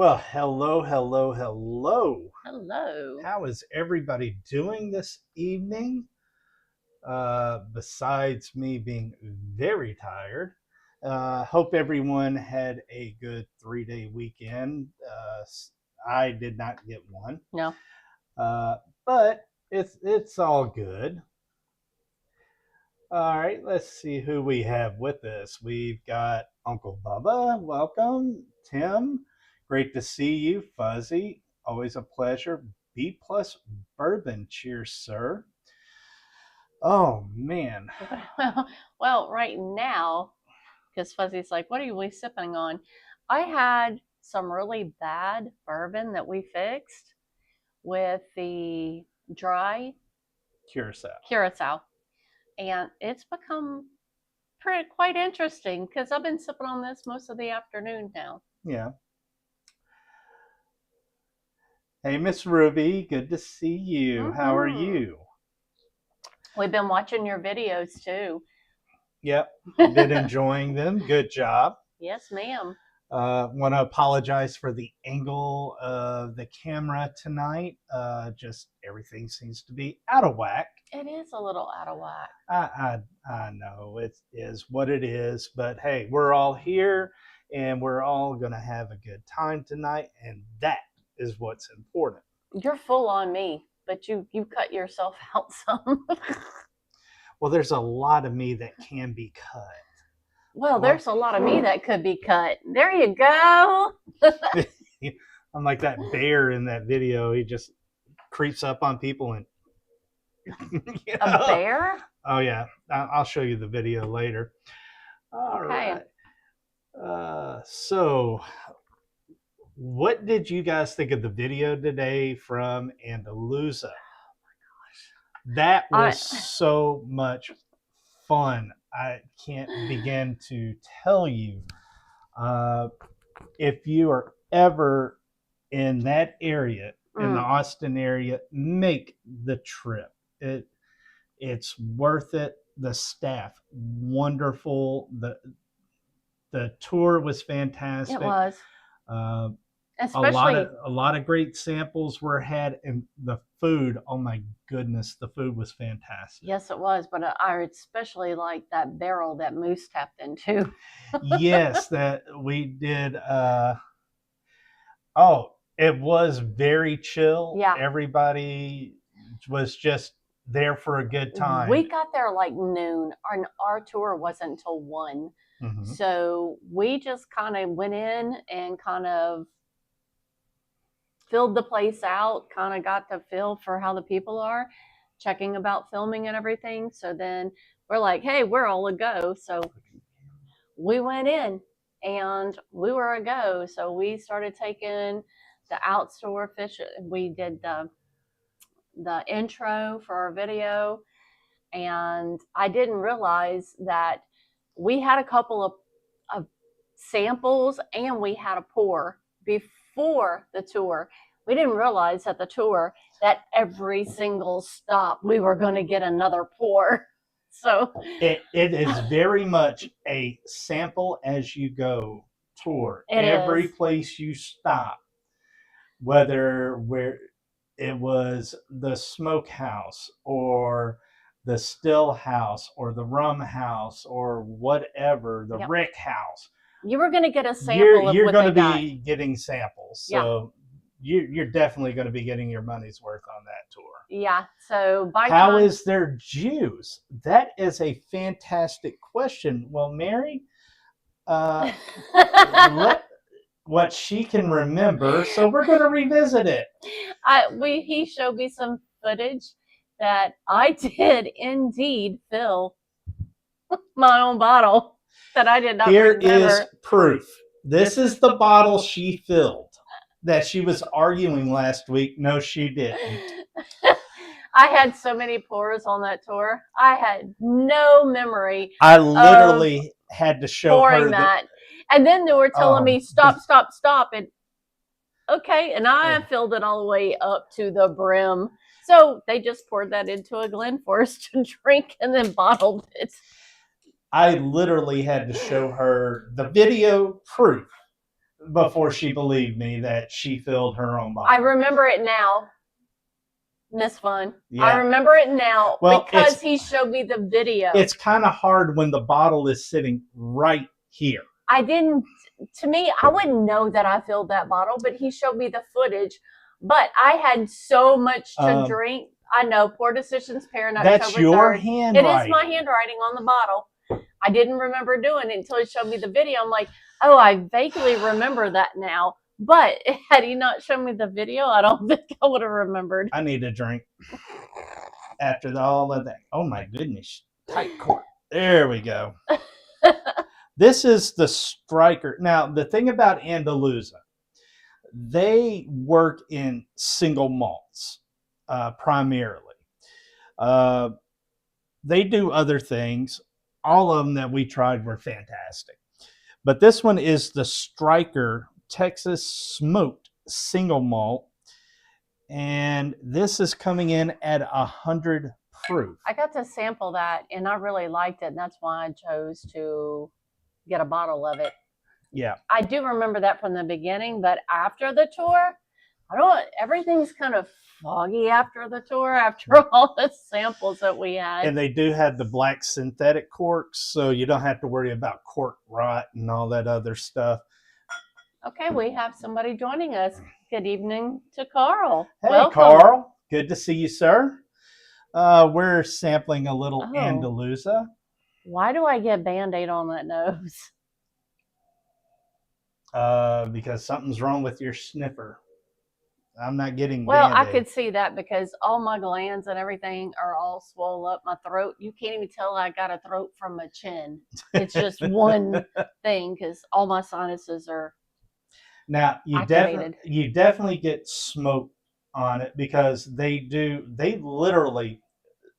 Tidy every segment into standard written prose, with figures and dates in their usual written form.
Well, hello, hello, hello. Hello. How is everybody doing this evening? Besides me being very tired, hope everyone had a good 3-day weekend. I did not get one, No. but it's all good. All right, let's see who we have with us. We've got Uncle Bubba. Welcome. Tim, great to see you. Fuzzy, always a pleasure. B plus bourbon. Cheers, sir. Oh, man. Well, right now, because Fuzzy's like, what are we sipping on? I had some really bad bourbon that we fixed with the dry Curacao. And it's become quite interesting because I've been sipping on this most of the afternoon now. Yeah. Hey, Miss Ruby, good to see you. How are you? We've been watching your videos too. Yep, been enjoying them. Good job. Yes, ma'am. Want to apologize for the angle of the camera tonight. Just everything seems to be out of whack. It is a little out of whack. I know it is what it is, but hey, we're all here and we're all going to have a good time tonight, and that is what's important. You're full on me, but you cut yourself out some. Well, there's a lot of me that can be cut. Well, there's a lot of me that could be cut. There you go. I'm like that bear in that video. He just creeps up on people and A bear? Oh yeah, I'll show you the video later. All okay. Right. So, what did you guys think of the video today from Andalusia? Oh my gosh, that was so much fun. I can't begin to tell you. If you are ever in that area, in the Austin area, make the trip. It's worth it. The staff, wonderful. The tour was fantastic. It was. Especially a lot of great samples were had, and the food. Oh my goodness, the food was fantastic. Yes, it was. But I especially like that barrel that Moose tapped into. Yes, that we did. It was very chill. Yeah, everybody was just there for a good time. We got there like noon. Our tour wasn't until 1. Mm-hmm. So we just kind of went in and kind of filled the place out, kind of got the feel for how the people are, checking about filming and everything. So then we're like, hey, we're all a go. So we went in and we were a go. So we started taking the outdoor fish. We did the intro for our video, and I didn't realize that we had a couple of samples and we had a pour before the tour. We didn't realize at the tour that every single stop we were going to get another pour. So it is very much a sample as you go tour. Every place you stop, whether it was the smokehouse or the still house or the rum house or whatever, the Rick house. You were going to get a sample you're of what going to they be got. getting samples. So you're definitely going to be getting your money's worth on that tour. Yeah. So how is their juice? That is a fantastic question. Well, Mary, what she can remember, so we're going to revisit it. He showed me some footage that I did indeed fill my own bottle that I did not remember. Here is proof. This is the bottle she filled that she was arguing last week. No, she didn't. I had so many pours on that tour. I had no memory. I literally had to show her that. And then they were telling me, stop. And okay. And I filled it all the way up to the brim. So they just poured that into a Glenforce to drink and then bottled it. I literally had to show her the video proof before she believed me that she filled her own bottle. I remember it now, Miss Fun. Yeah. I remember it now Well, because he showed me the video. It's kind of hard when the bottle is sitting right here. To me, I wouldn't know that I filled that bottle, but he showed me the footage. But I had so much to drink. I know, poor decisions, parent. That's your handwriting. It is my handwriting on the bottle. I didn't remember doing it until he showed me the video. I'm like, oh, I vaguely remember that now. But had he not shown me the video, I don't think I would have remembered. I need a drink after all of that. Oh my goodness. Tight cork. There we go. This is the Striker. Now, the thing about Andalusia, they work in single malts primarily. They do other things. All of them that we tried were fantastic. But this one is the Striker Texas Smoked Single Malt. And this is coming in at 100 proof. I got to sample that, and I really liked it. And that's why I chose to get a bottle of it. Yeah. I do remember that from the beginning, but after the tour, everything's kind of foggy after the tour, after all the samples that we had. And they do have the black synthetic corks, so you don't have to worry about cork rot and all that other stuff. Okay, we have somebody joining us. Good evening to Carl. Hey, welcome. Carl. Good to see you, sir. We're sampling a little Andalusia. Why do I get Band-Aid on that nose? Because something's wrong with your sniffer. I'm not getting Well, Band-Aid. I could see that because all my glands and everything are all swollen up. My throat, you can't even tell I got a throat from my chin. It's just one thing because all my sinuses are now you definitely get smoke on it because they literally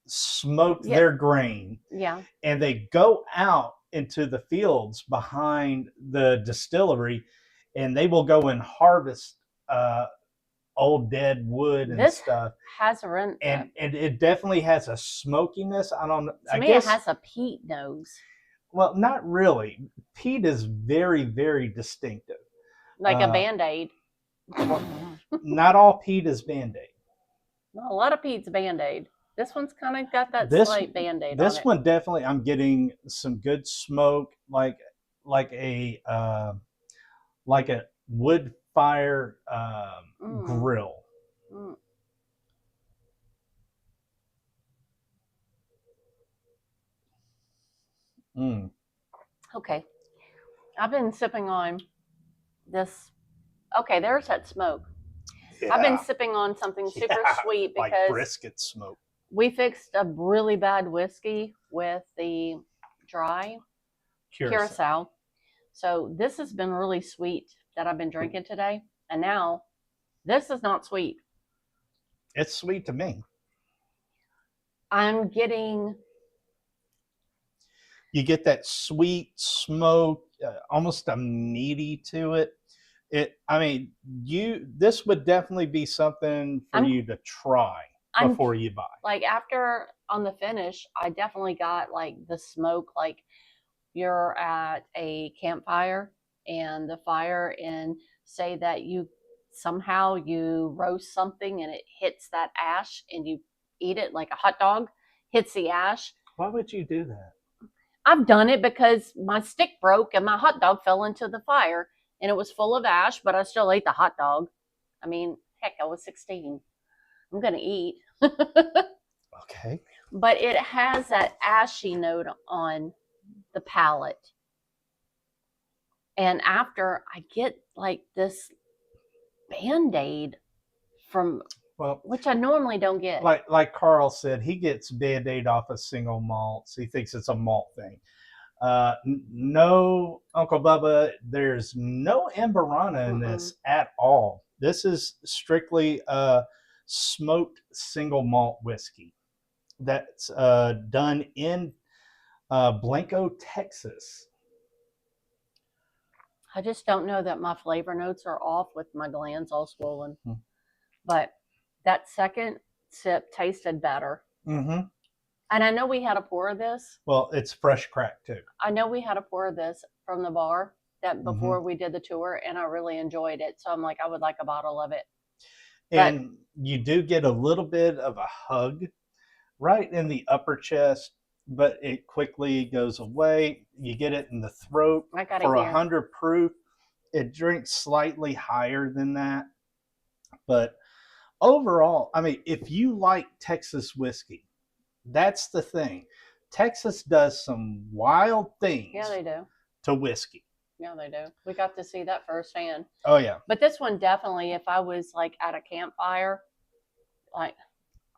smoke their grain. Yeah. And they go out into the fields behind the distillery and they will go and harvest old dead wood and stuff. And it definitely has a smokiness. I guess it has a peat nose. Well, not really. Peat is very, very distinctive. Like a Band-Aid. Not all peat is Band-Aid. No, a lot of peat's Band-Aid. This one's kind of got that slight Band-Aid on it. This one definitely, I'm getting some good smoke, like a wood fire grill. Okay, I've been sipping on this. Okay, there's that smoke. Yeah. I've been sipping on something super sweet because like brisket smoke. We fixed a really bad whiskey with the dry curacao. So this has been really sweet that I've been drinking today. And now this is not sweet. It's sweet to me. I'm getting... You get that sweet smoke, almost a meaty to it. This would definitely be something for you to try before you buy. Like after on the finish, I definitely got like the smoke, like you're at a campfire and the fire, and say that you roast something and it hits that ash and you eat it like a hot dog hits the ash. Why would you do that? I've done it because my stick broke and my hot dog fell into the fire and it was full of ash, but I still ate the hot dog. I mean, heck, I was 16. I'm going to eat. Okay. But it has that ashy note on the palate. And after, I get like this Band-Aid which I normally don't get. Like Carl said, he gets Band-Aid off of single malts. He thinks it's a malt thing. No, Uncle Bubba, there's no Amberana in this at all. This is strictly smoked single malt whiskey that's done in Blanco, Texas. I just don't know that my flavor notes are off with my glands all swollen. But that second sip tasted better. And I know we had a pour of this. Well, it's fresh crack too. I know we had a pour of this from the bar. that before we did the tour, and I really enjoyed it. So I'm like, I would like a bottle of it. And you do get a little bit of a hug right in the upper chest, but it quickly goes away. You get it in the throat. I got For it here. 100 proof. It drinks slightly higher than that. But overall, I mean, if you like Texas whiskey, that's the thing. Texas does some wild things. Yeah, they do. To whiskey. Yeah, they do. We got to see that firsthand. Oh, yeah. But this one definitely, if I was like at a campfire, like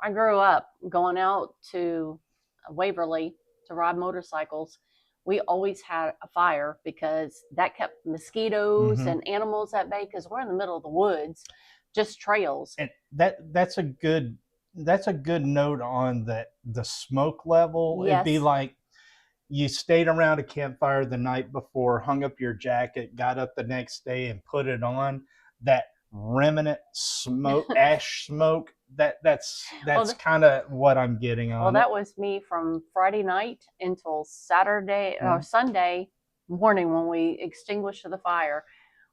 I grew up going out to Waverly to ride motorcycles. We always had a fire because that kept mosquitoes and animals at bay because we're in the middle of the woods, just trails. And that's a good note on the smoke level. Yes. It'd be like you stayed around a campfire the night before, hung up your jacket, got up the next day and put it on. That remnant smoke, ash smoke, that's kind of what I'm getting on. Well, that was me from Friday night until Saturday or Sunday morning when we extinguished the fire.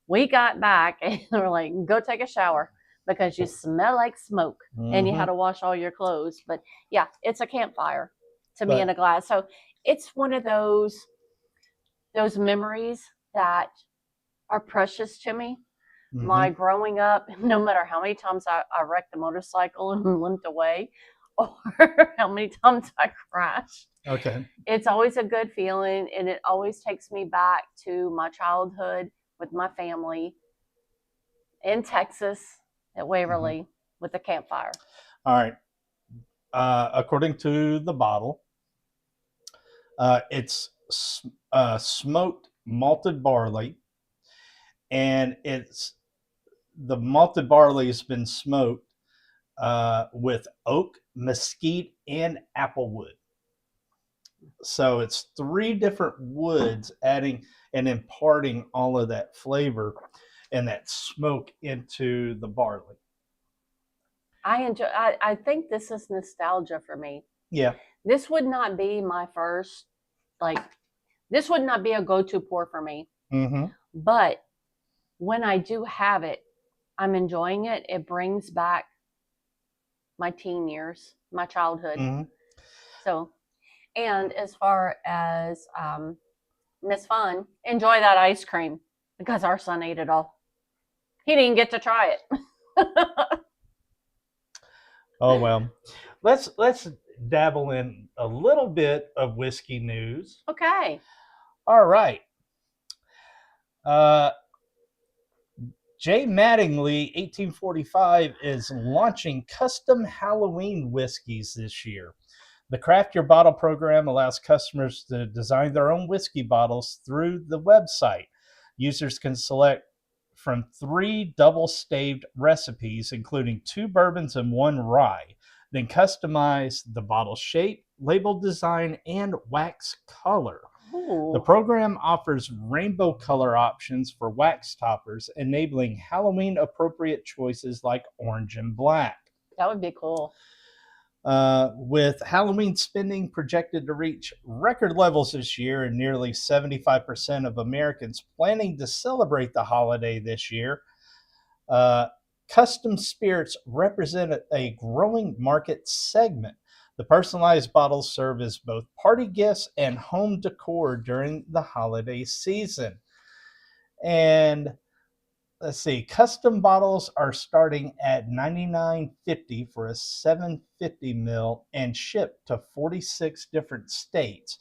We got back and they were like, go take a shower because you smell like smoke and you had to wash all your clothes. But yeah, it's a campfire to me in a glass. So it's one of those memories that are precious to me. My growing up, no matter how many times I wrecked the motorcycle and limped away, or how many times I crashed. Okay. It's always a good feeling, and it always takes me back to my childhood with my family in Texas at Waverly with the campfire. All right. According to the bottle, it's smoked malted barley, and the malted barley has been smoked with oak, mesquite, and applewood. So it's 3 different woods adding and imparting all of that flavor and that smoke into the barley. I think this is nostalgia for me. Yeah. This would not be my first, this would not be a go-to pour for me. But when I do have it, I'm enjoying it. It brings back my teen years, my childhood. So, and as far as Miss Fun, enjoy that ice cream because our son ate it all. He didn't get to try it. Oh, well, let's dabble in a little bit of whiskey news. Okay. All right. J. Mattingly, 1845, is launching custom Halloween whiskeys this year. The Craft Your Bottle program allows customers to design their own whiskey bottles through the website. Users can select from 3 double-staved recipes, including 2 bourbons and 1 rye, then customize the bottle shape, label design, and wax color. Ooh. The program offers rainbow color options for wax toppers, enabling Halloween-appropriate choices like orange and black. That would be cool. With Halloween spending projected to reach record levels this year and nearly 75% of Americans planning to celebrate the holiday this year, custom spirits represent a growing market segment. The personalized bottles serve as both party gifts and home decor during the holiday season. And let's see, custom bottles are starting at $99.50 for a 750 ml and shipped to 46 different states.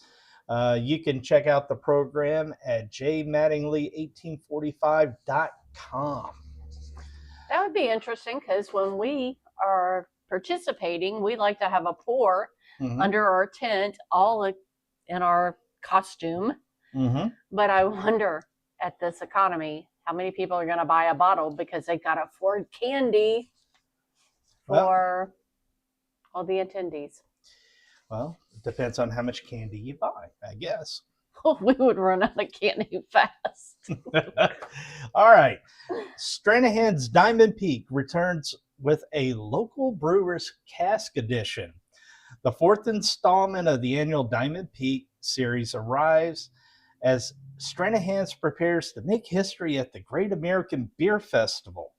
You can check out the program at jmattingly1845.com. That would be interesting because when we are participating, we like to have a pour under our tent, all in our costume. But I wonder at this economy, how many people are going to buy a bottle because they got to afford candy for all the attendees? Well, it depends on how much candy you buy, I guess. We would run out of candy fast. All right. Stranahan's Diamond Peak returns with a local brewer's cask edition. The 4th installment of the annual Diamond Peak series arrives as Stranahan's prepares to make history at the Great American Beer Festival.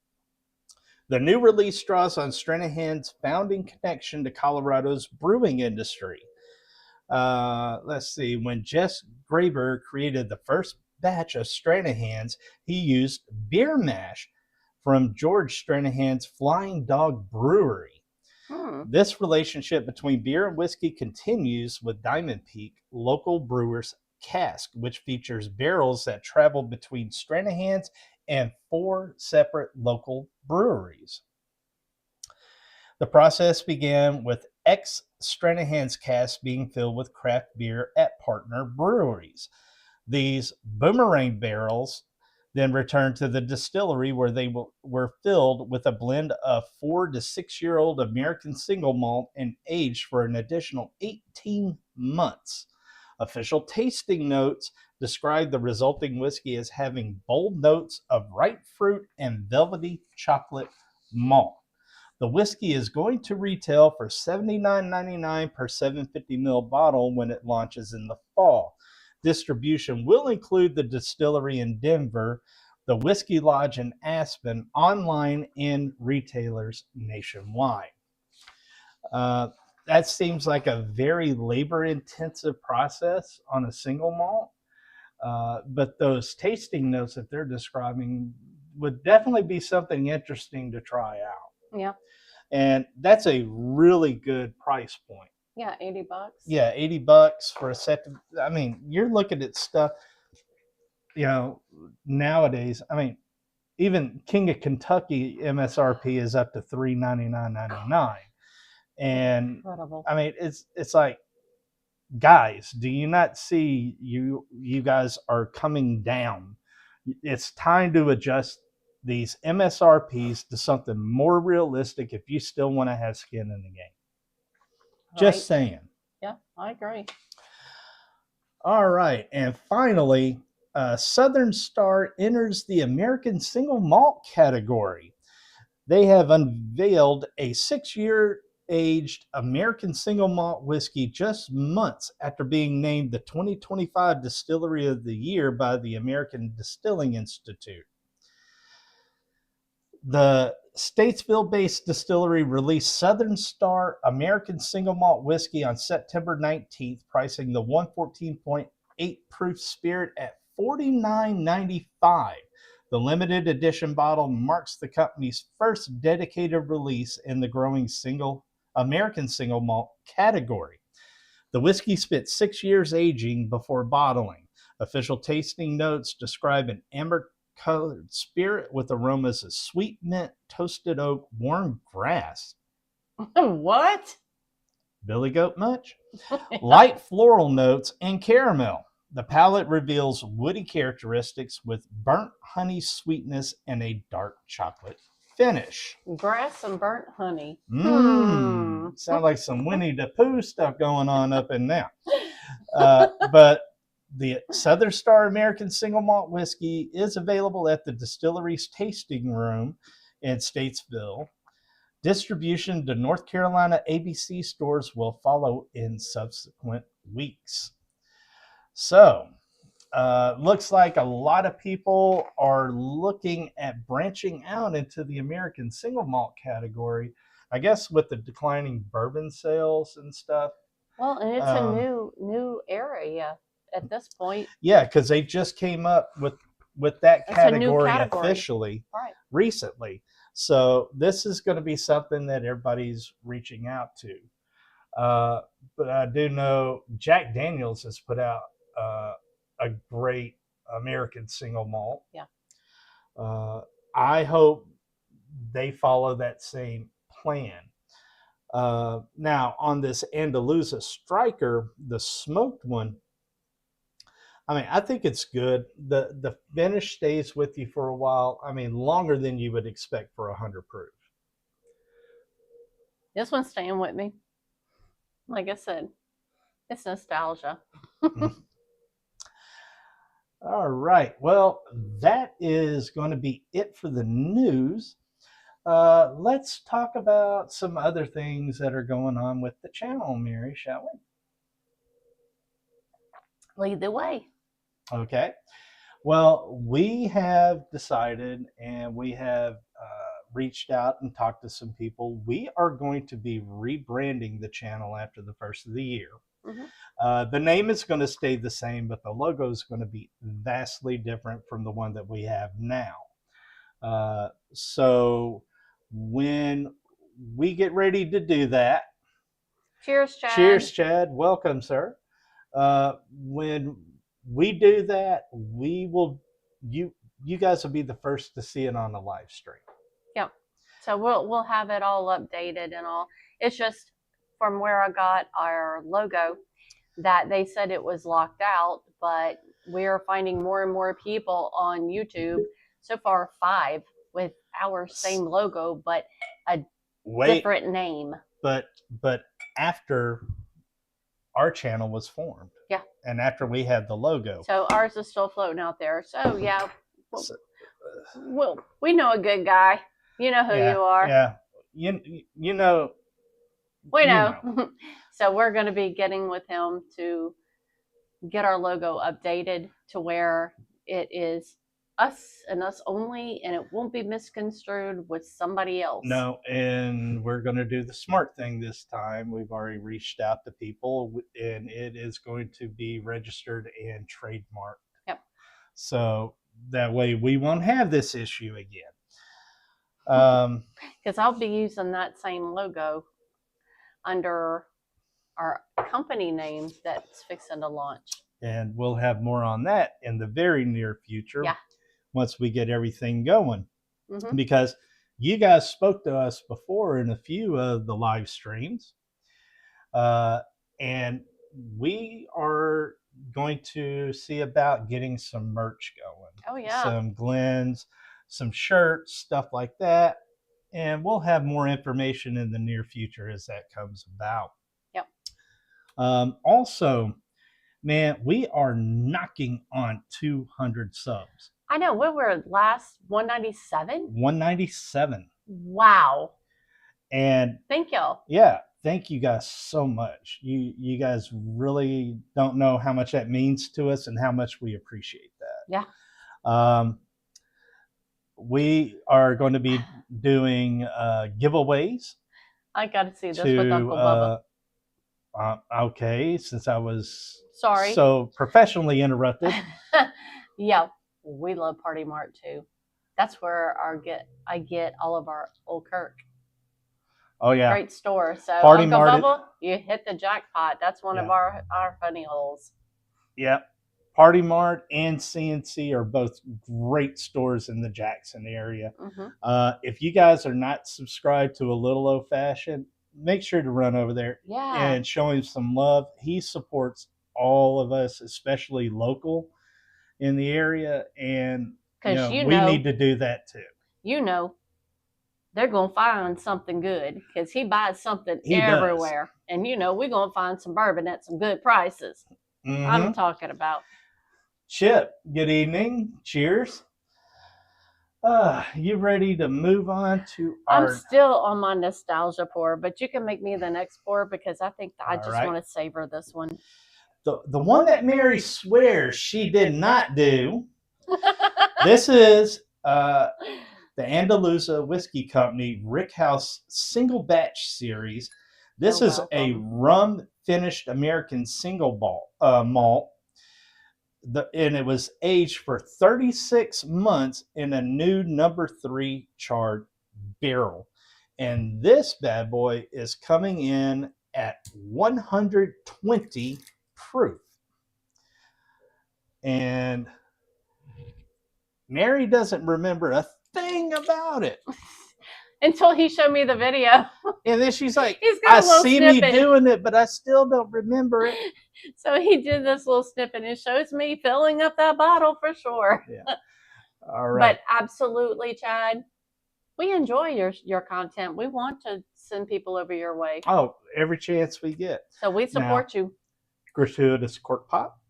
The new release draws on Stranahan's founding connection to Colorado's brewing industry. Let's see, when Jess Graber created the first batch of Stranahan's, he used beer mash from George Stranahan's Flying Dog Brewery. This relationship between beer and whiskey continues with Diamond Peak Local Brewers Cask, which features barrels that travel between Stranahan's and 4 separate local breweries. The process began with ex-Stranahan's casks being filled with craft beer at partner breweries. These boomerang barrels then returned to the distillery where they were filled with a blend of 4 to 6-year-old American single malt and aged for an additional 18 months. Official tasting notes describe the resulting whiskey as having bold notes of ripe fruit and velvety chocolate malt. The whiskey is going to retail for $79.99 per 750 ml bottle when it launches in the fall. Distribution will include the distillery in Denver, the Whiskey Lodge in Aspen, online and retailers nationwide. That seems like a very labor-intensive process on a single malt, but those tasting notes that they're describing would definitely be something interesting to try out. Yeah. And that's a really good price point. Yeah, $80. Yeah, $80 for a set. I mean, you're looking at stuff, nowadays. I mean, even King of Kentucky MSRP is up to $399.99. And incredible. I mean, it's like, guys, do you not see you guys are coming down? It's time to adjust these MSRPs to something more realistic if you still want to have skin in the game. Just saying. Yeah, I agree. All right. And finally, Southern Star enters the American single malt category. They have unveiled a 6-year aged American single malt whiskey just months after being named the 2025 Distillery of the Year by the American Distilling Institute. The Statesville-based distillery released Southern Star American Single Malt Whiskey on September 19th, pricing the 114.8 proof spirit at $49.95. The limited edition bottle marks the company's first dedicated release in the growing American single malt category. The whiskey spent 6 years aging before bottling. Official tasting notes describe an amber-colored spirit with aromas of sweet mint, toasted oak, warm grass. What? Billy Goat much? Light floral notes and caramel. The palate reveals woody characteristics with burnt honey sweetness and a dark chocolate finish. Grass and burnt honey. Sound like some Winnie the Pooh stuff going on up in there. But the Southern Star American Single Malt Whiskey is available at the distillery's tasting room in Statesville. Distribution to North Carolina ABC stores will follow in subsequent weeks. So, looks like a lot of people are looking at branching out into the American single malt category. I guess with the declining bourbon sales and stuff. Well, and it's a new area at this point. Yeah, because they just came up with that category officially recently. So this is going to be something that everybody's reaching out to. But I do know Jack Daniels has put out a great American single malt. Yeah. I hope they follow that same plan. Now, on this Andalusia Striker, the smoked one, I mean, I think it's good. The finish stays with you for a while. I mean, longer than you would expect for 100 proof. This one's staying with me. Like I said, it's nostalgia. All right. Well, that is going to be it for the news. Let's talk about some other things that are going on with the channel, Mary, shall we? Lead the way. Okay. Well, we have decided and we have reached out and talked to some people. We are going to be rebranding the channel after the first of the year. The name is going to stay the same, but the logo is going to be vastly different from the one that we have now. So when we get ready to do that, cheers, Chad. Cheers, Chad. Welcome, sir. When we do that, we will you guys will be the first to see it on the live stream. Yep. So we'll have it all updated and all. It's just from where I got our logo that they said it was locked out, but we're finding more and more people on YouTube. So far, 5 with our same logo, but a different name. But after our channel was formed. Yeah. And after we had the logo. So ours is still floating out there. So yeah. Well, we know a good guy. You know who you are. Yeah. You know. We know. So we're going to be getting with him to get our logo updated to where it is us and us only, and it won't be misconstrued with somebody else. No, and we're going to do the smart thing this time. We've already reached out to people, and it is going to be registered and trademarked. Yep. So that way we won't have this issue again. Because I'll be using that same logo under our company name that's fixing to launch. And we'll have more on that in the very near future. Yeah. Once we get everything going. Because you guys spoke to us before in a few of the live streams. And we are going to see about getting some merch going. Oh, yeah. Some Glens, some shirts, stuff like that. And we'll have more information in the near future as that comes about. Yep. Also, man, we are knocking on 200 subs. I know. What were last 197? 197. Wow. And thank y'all. Yeah, thank you guys so much. You guys really don't know how much that means to us and how much we appreciate that. Yeah. We are going to be doing giveaways. I got to see this with Uncle Bubba. Okay, since I was sorry so professionally interrupted. Yeah, we love Party Mart too. That's where I get all of our old Kirk. Oh yeah, great store. So Party Uncle Mart, Bubba, you hit the jackpot. That's one of our funny holes. Yep. Party Mart and CNC are both great stores in the Jackson area. If you guys are not subscribed to A Little Old Fashioned, make sure to run over there and show him some love. He supports all of us, especially local in the area, and we need to do that too. They're going to find something good because he buys something everywhere. And we're going to find some bourbon at some good prices. I'm talking about. Chip, good evening. Cheers. You ready to move on to our... I'm still on my nostalgia pour, but you can make me the next pour because I think I just want to savor this one. The one that Mary swears she did not do. This is the Andalusia Whiskey Company Rick House Single Batch Series. This is a rum finished American single malt. And it was aged for 36 months in a new number 3 charred barrel. And this bad boy is coming in at 120 proof. And Mary doesn't remember a thing about it. Until he showed me the video. And then she's like, I see me doing it, but I still don't remember it. So he did this little snippet and it shows me filling up that bottle for sure. Yeah. All right. But absolutely, Chad, we enjoy your content. We want to send people over your way. Oh, every chance we get. So we support you. Gratuitous cork pop.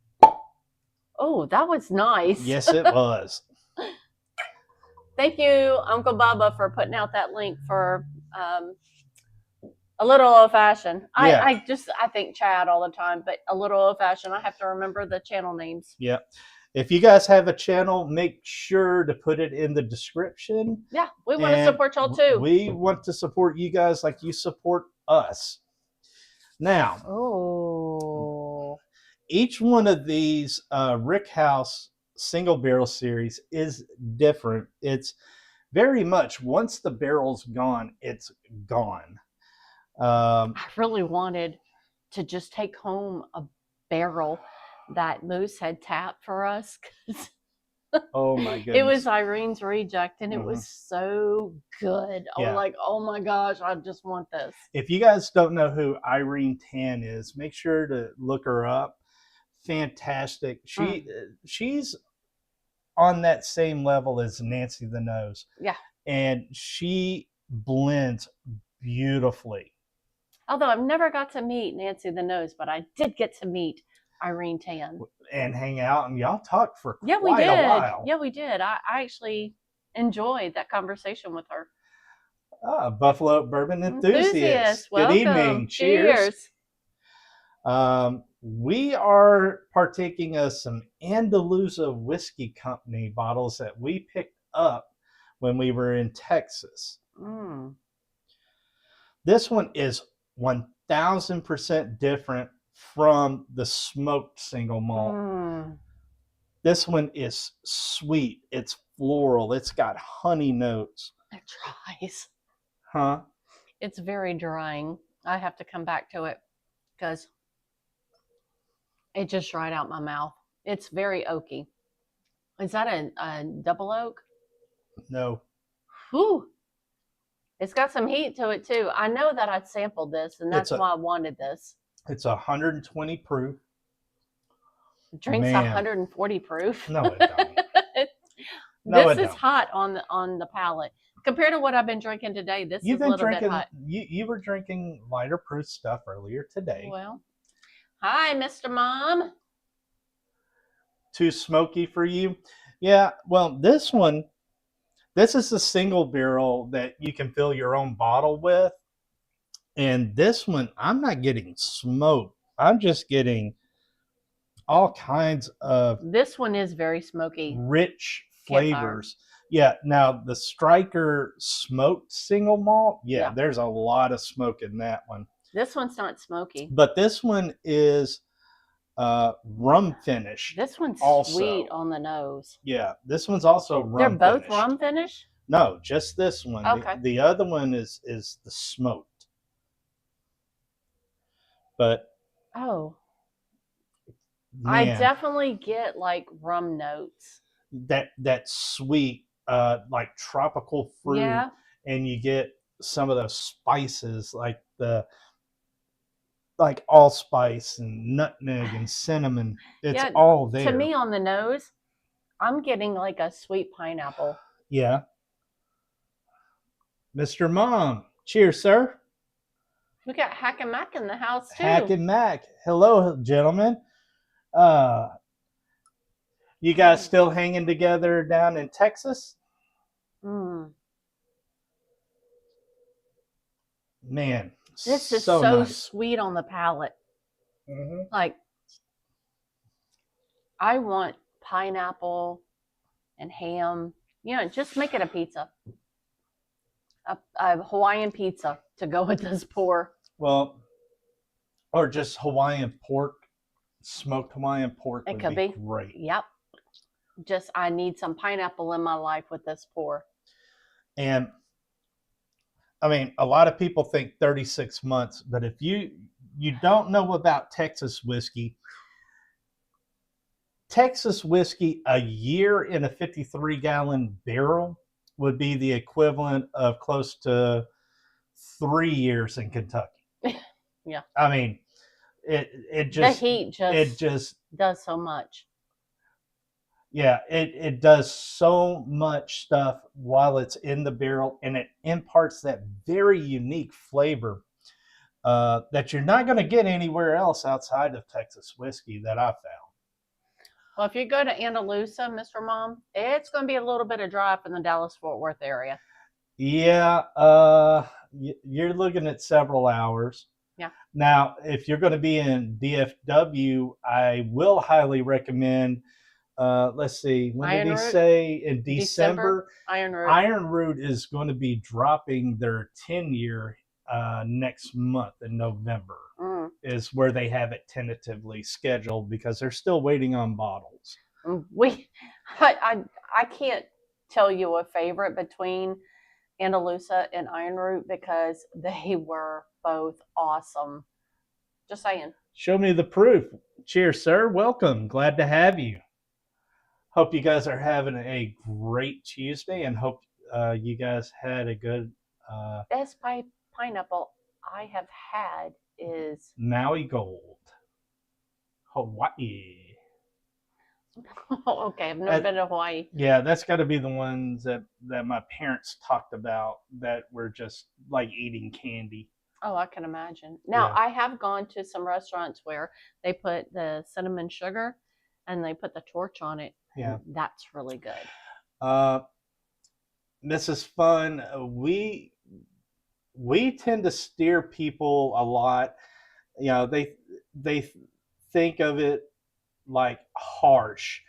Oh, that was nice. Yes, it was. Thank you, Uncle Bubba, for putting out that link for A Little Old Fashioned. I think Chad all the time, but A Little Old Fashioned. I have to remember the channel names. Yep. if you guys have a channel, make sure to put it in the description. Yeah, we want to support y'all too. We want to support you guys like you support us. Now, each one of these Rick House single barrel series is different. It's very much, once the barrel's gone, it's gone. I really wanted to just take home a barrel that Moose had tapped for us. Oh my goodness. It was Irene's reject, and it was so good. I was like, oh my gosh, I just want this. If you guys don't know who Irene Tan is, make sure to look her up. Fantastic. She's on that same level as Nancy the Nose. Yeah. And she blends beautifully. Although I've never got to meet Nancy the Nose, but I did get to meet Irene Tan. And hang out, and y'all talked for quite a while. Yeah, we did. I actually enjoyed that conversation with her. Buffalo Bourbon enthusiast. Good evening. Cheers. We are partaking of some Andalusia Whiskey Company bottles that we picked up when we were in Texas. This one is 1000% different from the smoked single malt. This one is sweet. It's floral. It's got honey notes. It dries. Huh? It's very drying. I have to come back to it because it just dried out my mouth. It's very oaky. Is that a double oak? No. Whew. It's got some heat to it too. I know that I sampled this, and that's why I wanted this. It's 120 proof. It drinks 140 proof. No, it don't. This is hot on the palate compared to what I've been drinking today. This is a little bit hot. You were drinking lighter proof stuff earlier today. Well, hi, Mr. Mom. Too smoky for you? Yeah. Well, this is a single barrel that you can fill your own bottle with. And this one, I'm not getting smoke. I'm just getting all kinds of... This one is very smoky. Rich flavors. Yeah. Now, the Striker smoked single malt, there's a lot of smoke in that one. This one's not smoky. But this one is rum finish. This one's also sweet on the nose. Yeah. This one's also rum finish. They're both rum finish? No, just this one. Okay. The other one is the smoked. But man, I definitely get like rum notes. That sweet, like tropical fruit, and you get some of those spices like allspice and nutmeg and cinnamon. It's all there. To me, on the nose, I'm getting like a sweet pineapple. Yeah. Mr. Mom, cheers, sir. We got Hack and Mac in the house too. Hack and Mac. Hello, gentlemen. You guys still hanging together down in Texas? Man, this is so nice. Sweet on the palate. Like, I want pineapple and ham. Just make it a pizza. A Hawaiian pizza to go with this pour. Well, or just Hawaiian pork, smoked Hawaiian pork would be great. Yep. I need some pineapple in my life with this pour. And I mean, a lot of people think 36 months, but if you don't know about Texas whiskey, a year in a 53-gallon barrel would be the equivalent of close to 3 years in Kentucky. Yeah. I mean, it just... The heat just does so much. Yeah, it does so much stuff while it's in the barrel, and it imparts that very unique flavor that you're not going to get anywhere else outside of Texas whiskey that I found. Well, if you go to Andalusia, Mr. Mom, it's going to be a little bit of drive in the Dallas-Fort Worth area. Yeah, you're looking at several hours. Yeah. Now, if you're going to be in DFW, I will highly recommend Let's see. When did Iron he Root? say in December? Iron Root. Iron Root is going to be dropping their 10-year next month in November. Is where they have it tentatively scheduled because they're still waiting on bottles. I can't tell you a favorite between Andalusia and Iron Root because they were both awesome. Just saying. Show me the proof. Cheers, sir. Welcome. Glad to have you. Hope you guys are having a great Tuesday and hope you guys had a good. Best pineapple I have had is Maui Gold, Hawaii. Okay, I've never been to Hawaii. Yeah, that's got to be the ones that my parents talked about that were just like eating candy. Oh, I can imagine. Now, I have gone to some restaurants where they put the cinnamon sugar and they put the torch on it. Yeah. That's really good. Mrs. Fun, we tend to steer people a lot. You know, they think of it like harsh,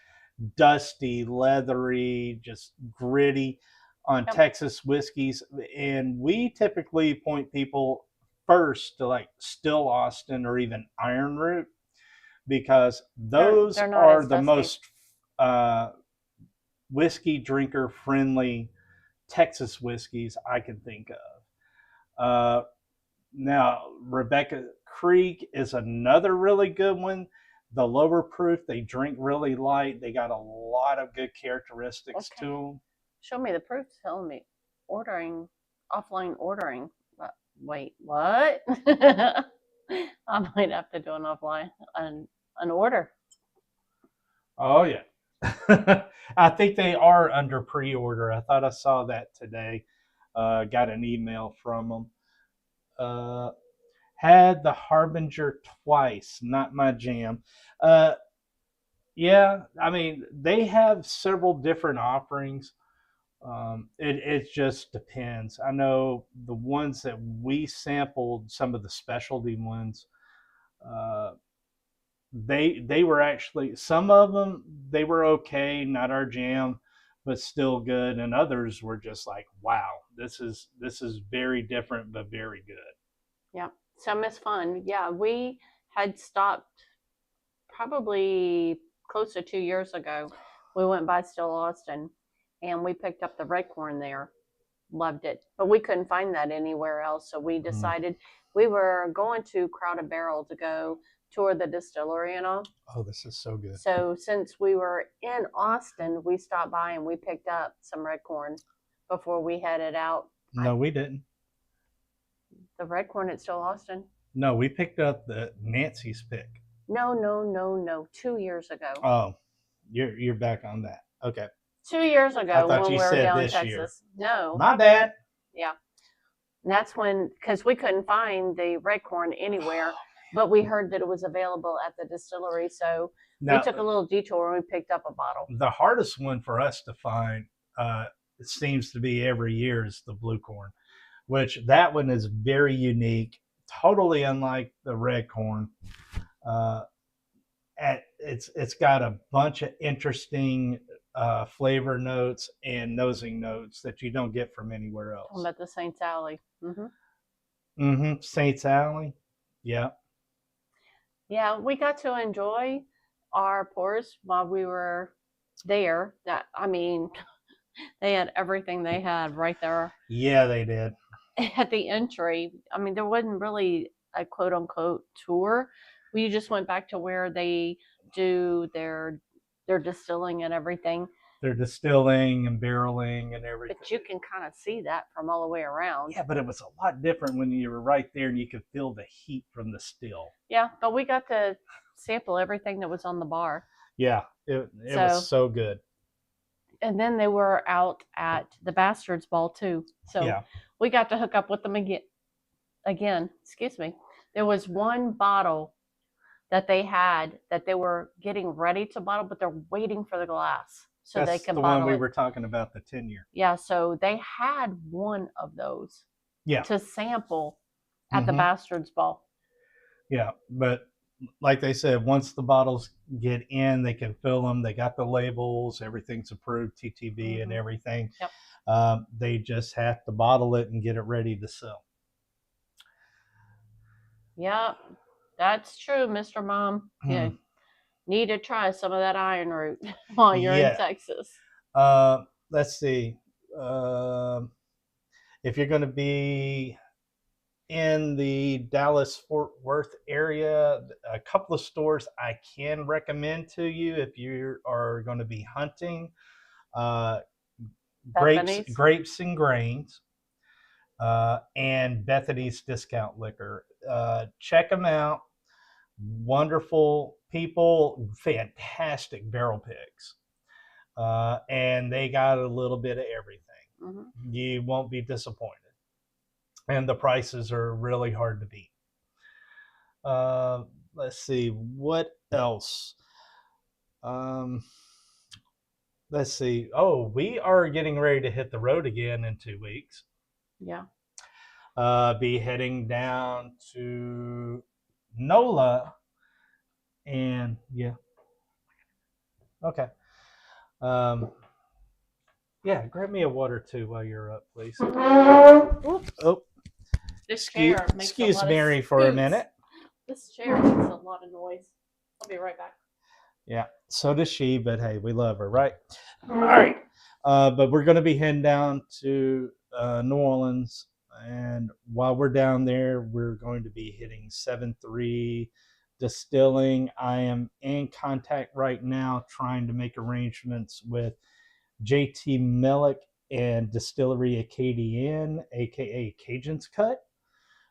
dusty, leathery, just gritty on Texas whiskeys. And we typically point people first to like Still Austin or even Iron Root because those are the most whiskey drinker friendly Texas whiskeys I can think of. Now, Rebecca Creek is another really good one. The lower proof, they drink really light. They got a lot of good characteristics to them. Show me the proof. Tell me. Offline ordering. Wait, what? I might have to do an offline, an order. Oh, yeah. I think they are under pre-order. I thought I saw that today. Got an email from them. Had the Harbinger twice, not my jam. Yeah, I mean, they have several different offerings. It just depends. I know the ones that we sampled, some of the specialty ones, they were actually, some of them, they were okay, not our jam, but still good. And others were just like, wow, this is very different, but very good. Yeah. Some is fun. Yeah, we had stopped probably close to 2 years ago. We went by Still Austin and we picked up the red corn there. Loved it. But we couldn't find that anywhere else. So we decided we were going to Crowded Barrel to go tour the distillery and all. Oh, this is so good. So since we were in Austin, we stopped by and we picked up some red corn before we headed out. No, we didn't. The red corn at Still Austin? No, we picked up the Nancy's pick. No. 2 years ago. Oh, you're back on that. Okay. 2 years ago I thought when you we were said down in this Texas. year. No. My bad. Yeah. And that's when, because we couldn't find the red corn anywhere, but we heard that it was available at the distillery. So we took a little detour and we picked up a bottle. The hardest one for us to find, it seems to be every year, is the blue corn, which that one is very unique, totally unlike the red corn. It's got a bunch of interesting flavor notes and nosing notes that you don't get from anywhere else. About the Saints Alley. Saints Alley. Yeah. Yeah, we got to enjoy our pours while we were there. That, I mean, they had everything they had right there. Yeah, they did. At the entry, I mean, there wasn't really a quote unquote tour. We just went back to where they do their distilling and everything. They're distilling and barreling and everything. But you can kind of see that from all the way around. Yeah, but it was a lot different when you were right there and you could feel the heat from the still. Yeah, but we got to sample everything that was on the bar. Yeah, it was so good. And then they were out at the Bastards Ball too. So we got to hook up with them again. Excuse me. There was one bottle that they had that they were getting ready to bottle, but they're waiting for the glass so That's they can the bottle one we it. were talking about, the 10-year. Yeah, so they had one of those to sample at the Bastards Ball. Yeah, but like they said, once the bottles get in, they can fill them. They got the labels, everything's approved, TTB and everything. Yep. They just have to bottle it and get it ready to sell. Yep, that's true, Mr. Mom. Yeah, need to try some of that iron root while you're in Texas. Let's see. If you're going to be in the Dallas-Fort Worth area, a couple of stores I can recommend to you if you are going to be hunting. Grapes and Grains, and Bethany's Discount Liquor. Check them out. Wonderful people, fantastic barrel picks. And they got a little bit of everything. You won't be disappointed. And the prices are really hard to beat. Let's see, what else? Let's see. Oh, we are getting ready to hit the road again in 2 weeks. Yeah. Be heading down to NOLA. And yeah. Okay. Yeah, grab me a water too while you're up, please. Oops. Oh. This chair makes excuse Mary for a minute. This chair makes a lot of noise. I'll be right back. Yeah, so does she, but hey, we love her, right? All right. But we're going to be heading down to New Orleans. And while we're down there, we're going to be hitting 7-3 Distilling. I am in contact right now trying to make arrangements with JT Millick and Distillery Acadienne, aka Cajun's Cut,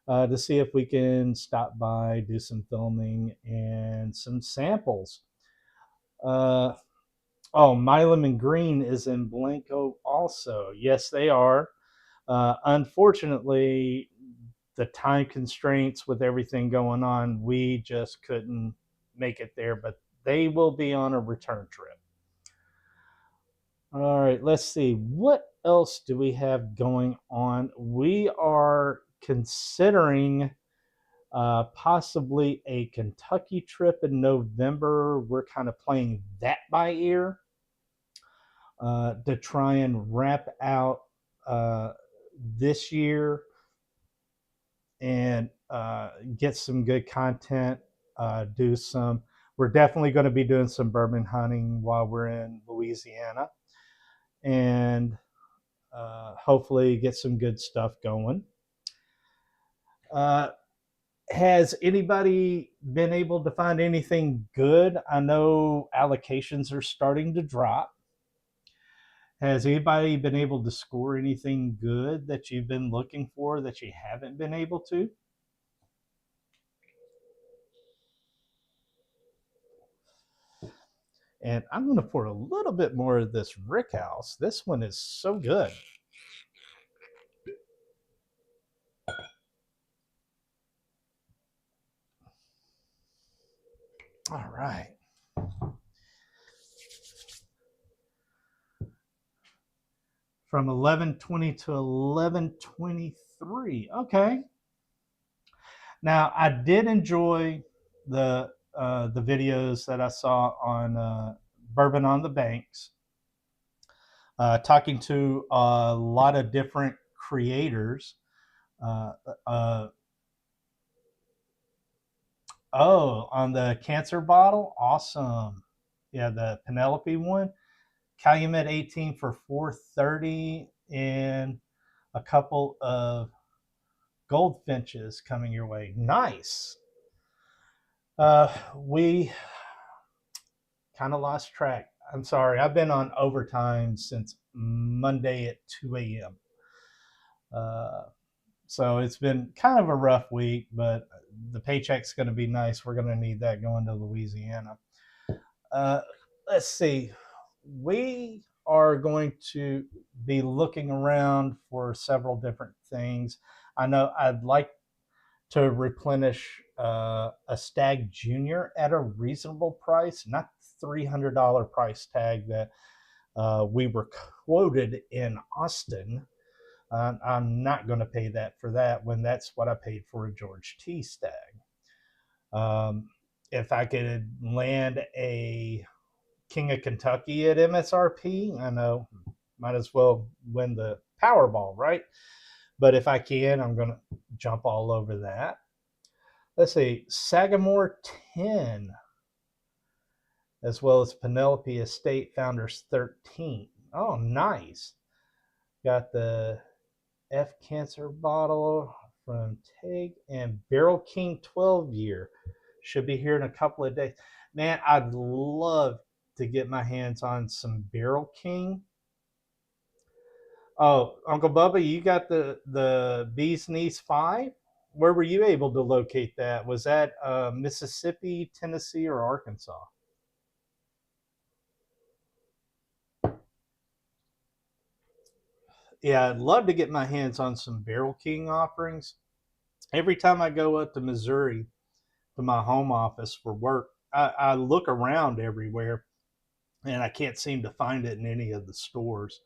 to see if we can stop by, do some filming and some samples. Milam and Green is in Blanco also. Yes, they are. Unfortunately, the time constraints with everything going on, we just couldn't make it there, but they will be on a return trip. All right, let's see. What else do we have going on? We are considering possibly a Kentucky trip in November. We're kind of playing that by ear to try and wrap out this year and get some good content. We're definitely going to be doing some bourbon hunting while we're in Louisiana, and hopefully get some good stuff going. Has anybody been able to find anything good? I know allocations are starting to drop. Has anybody been able to score anything good that you've been looking for that you haven't been able to? And I'm going to pour a little bit more of this Rickhouse. This one is so good. All right. From 11:20 to 11:23. Okay. Now I did enjoy the videos that I saw on Bourbon on the Banks, talking to a lot of different creators. On the cancer bottle, awesome. Yeah, the Penelope one, Calumet 18 for $4.30, and a couple of goldfinches coming your way. Nice. We kind of lost track. I'm sorry. I've been on overtime since Monday at 2 a.m. So it's been kind of a rough week, but the paycheck's going to be nice. We're going to need that going to Louisiana. Let's see. We are going to be looking around for several different things. I know I'd like to replenish a Stag Junior at a reasonable price, not $300 price tag that we were quoted in Austin. I'm not going to pay that for that when that's what I paid for a George T Stag. if I could land a King of Kentucky at MSRP, I know might as well win the Powerball, right? But if I can, I'm going to jump all over that. Let's see, Sagamore 10, as well as Penelope Estate Founders 13. Oh, nice. Got the F Cancer bottle from Teg and Barrel King 12 year. Should be here in a couple of days. Man, I'd love to get my hands on some Barrel King. Oh, Uncle Bubba, you got the Bee's Knees 5? Where were you able to locate that? Was that Mississippi, Tennessee, or Arkansas? Yeah, I'd love to get my hands on some Barrel King offerings. Every time I go up to Missouri to my home office for work, I look around everywhere and I can't seem to find it in any of the stores.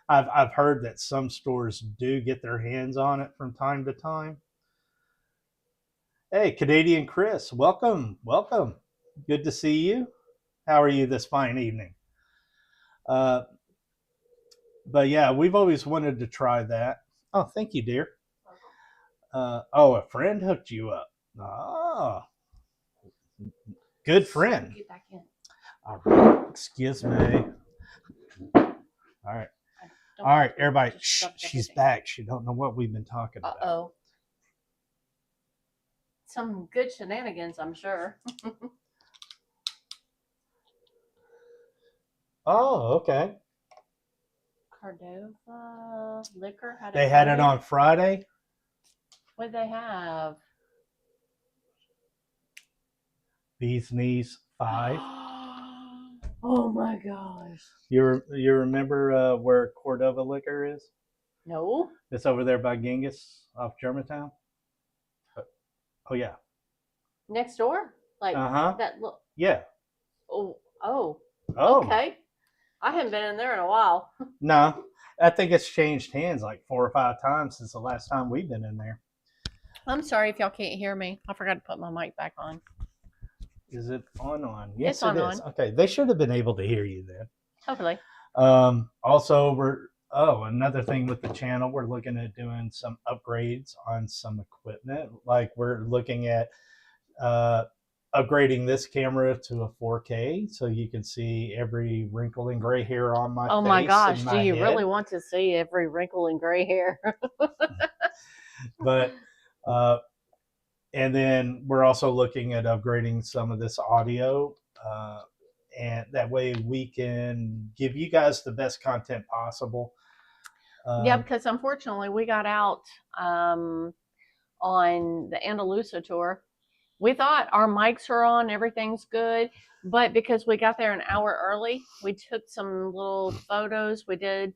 I've heard that some stores do get their hands on it from time to time. Hey, Canadian Chris, welcome, welcome. Good to see you. How are you this fine evening? Uh, but yeah, we've always wanted to try that. Oh, thank you, dear. Oh, a friend hooked you up. Ah, good friend. Get back in. All right, excuse me. All right, all right, everybody. Shh, she's back. She don't know what we've been talking about. Uh-oh. Some good shenanigans, I'm sure. Oh, okay. Cordova liquor. They had it on Friday. What did they have? Bee's Knees 5. Oh my gosh. You remember where Cordova Liquor is? No. It's over there by Genghis off Germantown. Oh yeah. Next door? Like that look. Yeah. Oh. Oh. Oh. Okay. I haven't been in there in a while. No. I think it's changed hands like 4 or 5 times since the last time we've been in there. I'm sorry if y'all can't hear me. I forgot to put my mic back on. Is it on? Yes, it's on. Okay, they should have been able to hear you then. Hopefully. Also, another thing with the channel, we're looking at doing some upgrades on some equipment. Like we're looking at upgrading this camera to a 4K so you can see every wrinkle and gray hair on my face. Oh my gosh, do you head. really want to see every wrinkle and gray hair? But and then we're also looking at upgrading some of this audio, and that way we can give you guys the best content possible. Yeah, because unfortunately we got out on the Andalusia tour. We thought our mics are on, everything's good, but because we got there an hour early, we took some little photos. We did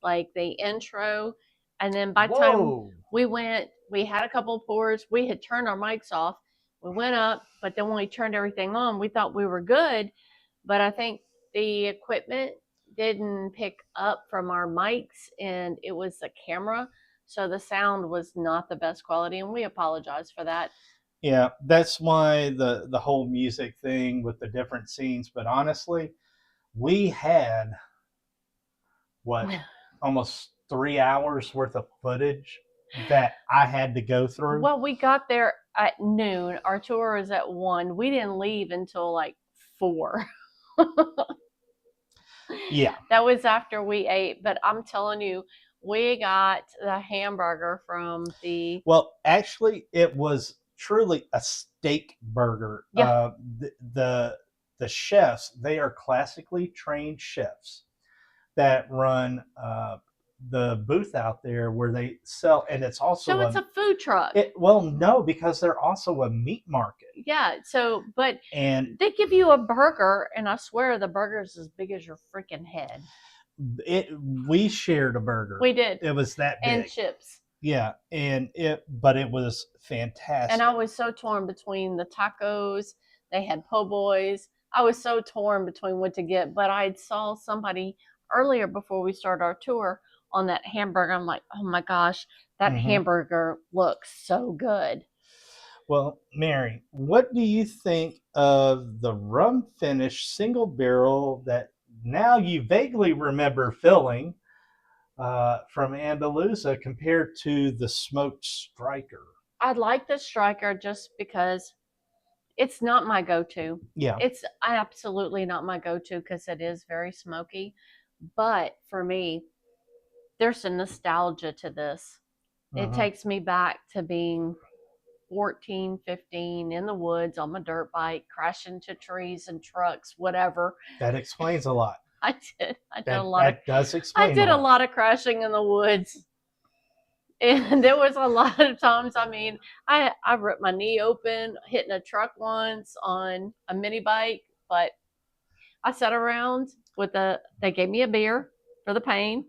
like the intro, and then by the time we went, we had a couple of pours. We had turned our mics off. We went up, but then when we turned everything on, we thought we were good, but I think the equipment didn't pick up from our mics, and it was the camera, so the sound was not the best quality, and we apologize for that. Yeah, that's why the whole music thing with the different scenes. But honestly, we had almost 3 hours worth of footage that I had to go through. Well, we got there at noon. Our tour was at 1. We didn't leave until like 4. Yeah. That was after we ate. But I'm telling you, we got the hamburger from the... Well, actually, it was truly a steak burger. Yeah. The chefs, they are classically trained chefs that run the booth out there where they sell, and it's also so it's a food truck. Well, no, because they're also a meat market. Yeah. So, but and they give you a burger, and I swear the burger's as big as your freaking head. We shared a burger. We did. It was that big. And chips. Yeah, but it was fantastic. And I was so torn between the tacos. They had po' boys. I was so torn between what to get, but I saw somebody earlier before we started our tour on that hamburger. I'm like, oh my gosh, that hamburger looks so good. Well, Mary, what do you think of the rum finish single barrel that now you vaguely remember filling from Andalusia compared to the smoked striker? I like the striker just because it's not my go-to. Yeah. It's absolutely not my go-to because it is very smoky. But for me, there's a nostalgia to this. It Mm-hmm. takes me back to being 14, 15 in the woods on my dirt bike, crashing into trees and trucks, whatever. That explains a lot. I did. I did a That lot of that does I explain did a a lot. lot of crashing in the woods. And there was a lot of times, I mean, I ripped my knee open hitting a truck once on a mini bike, but I sat around they gave me a beer for the pain,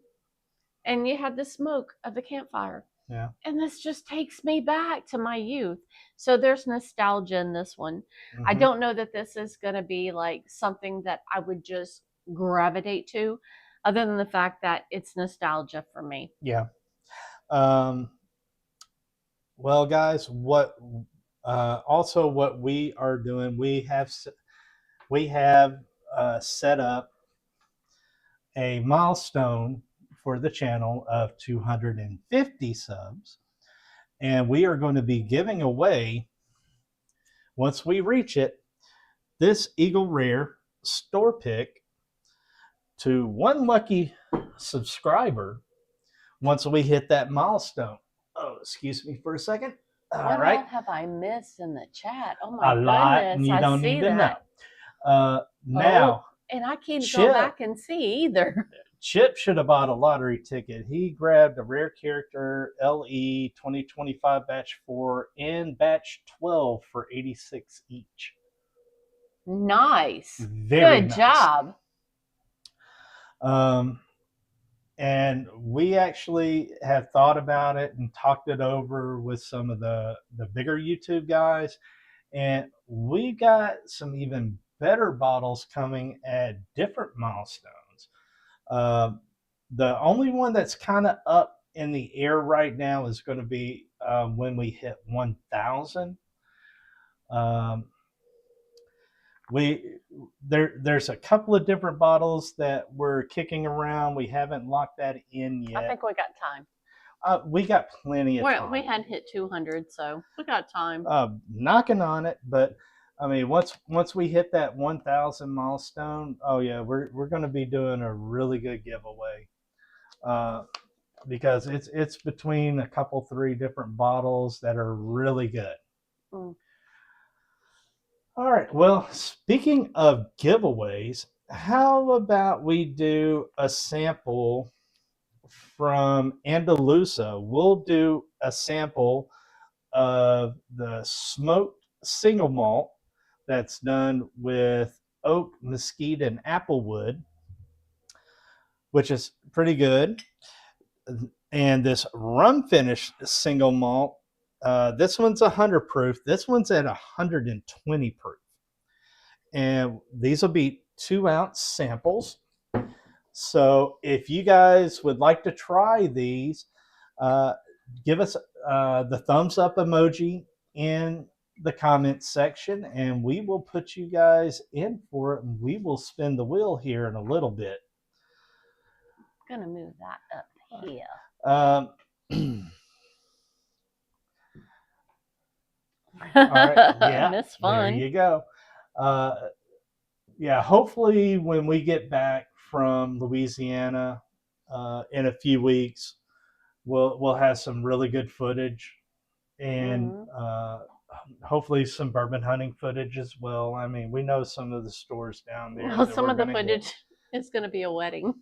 and you had the smoke of the campfire. Yeah. And this just takes me back to my youth. So there's nostalgia in this one. I Mm-hmm. don't know that this is going to be like something that I would just gravitate to, other than the fact that it's nostalgia for me. Yeah. Um, well, guys, what also what we are doing, we have set up a milestone for the channel of 250 subs, and we are going to be giving away, once we reach it, this Eagle Rare store pick to one lucky subscriber once we hit that milestone. Oh, excuse me for a second. All right. What have I missed in the chat? Oh my A lot, goodness, and you I don't see need to know. that. Now, And I can't go Chip back and see either. Chip should have bought a lottery ticket. He grabbed a rare character LE 2025 batch 4 and batch 12 for 86 each. Nice. Very Good nice. job. And we actually have thought about it and talked it over with some of the bigger YouTube guys, and we got some even better bottles coming at different milestones. The only one that's kind of up in the air right now is going to be when we hit 1,000. There's a couple of different bottles that we're kicking around. We haven't locked that in yet. I think we got time. We got plenty of time. We hadn't hit 200, so we got time. Knocking on it, but I mean, once we hit that 1,000 milestone, oh yeah, we're going to be doing a really good giveaway, because it's between a couple, 3 different bottles that are really good. Mm. All right. Well, speaking of giveaways, how about we do a sample from Andalusia? We'll do a sample of the smoked single malt that's done with oak, mesquite, and applewood, which is pretty good. And this rum finish single malt, this one's 100 proof. This one's at 120 proof. And these will be 2-ounce samples. So if you guys would like to try these, give us the thumbs up emoji in the comments section, and we will put you guys in for it, and we will spin the wheel here in a little bit. I'm gonna move that up here. All right. Yeah, that's fun. There you go. Yeah, hopefully when we get back from Louisiana in a few weeks, we'll have some really good footage, and hopefully some bourbon hunting footage as well. I mean, we know some of the stores down there. Well, some of the footage is going to be a wedding.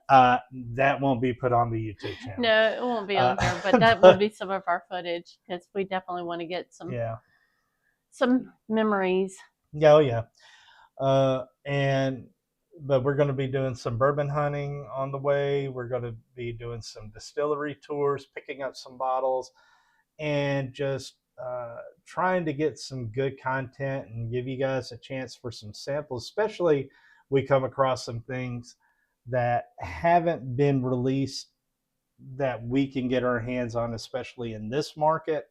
That won't be put on the YouTube channel. No, it won't be on there, but that will be some of our footage, because we definitely want to get some memories. Yeah, oh yeah. But we're going to be doing some bourbon hunting on the way. We're going to be doing some distillery tours, picking up some bottles, and just trying to get some good content and give you guys a chance for some samples. Especially, we come across some things that haven't been released that we can get our hands on, especially in this market.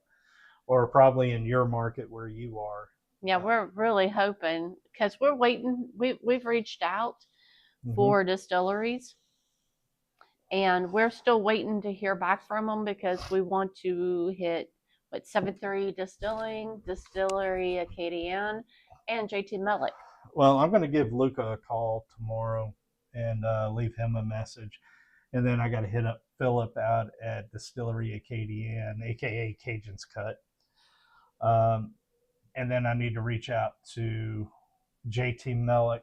or probably in your market where you are. Yeah, we're really hoping because we're waiting. We've reached out Mm-hmm. for distilleries, and we're still waiting to hear back from them because we want to hit 7-3 Distilling, Distillery Acadian, and JT Mellick. Well, I'm going to give Luca a call tomorrow and leave him a message. And then I got to hit up Philip out at Distillery Acadian, aka Cajun's Cut. And then I need to reach out to JT Mellick.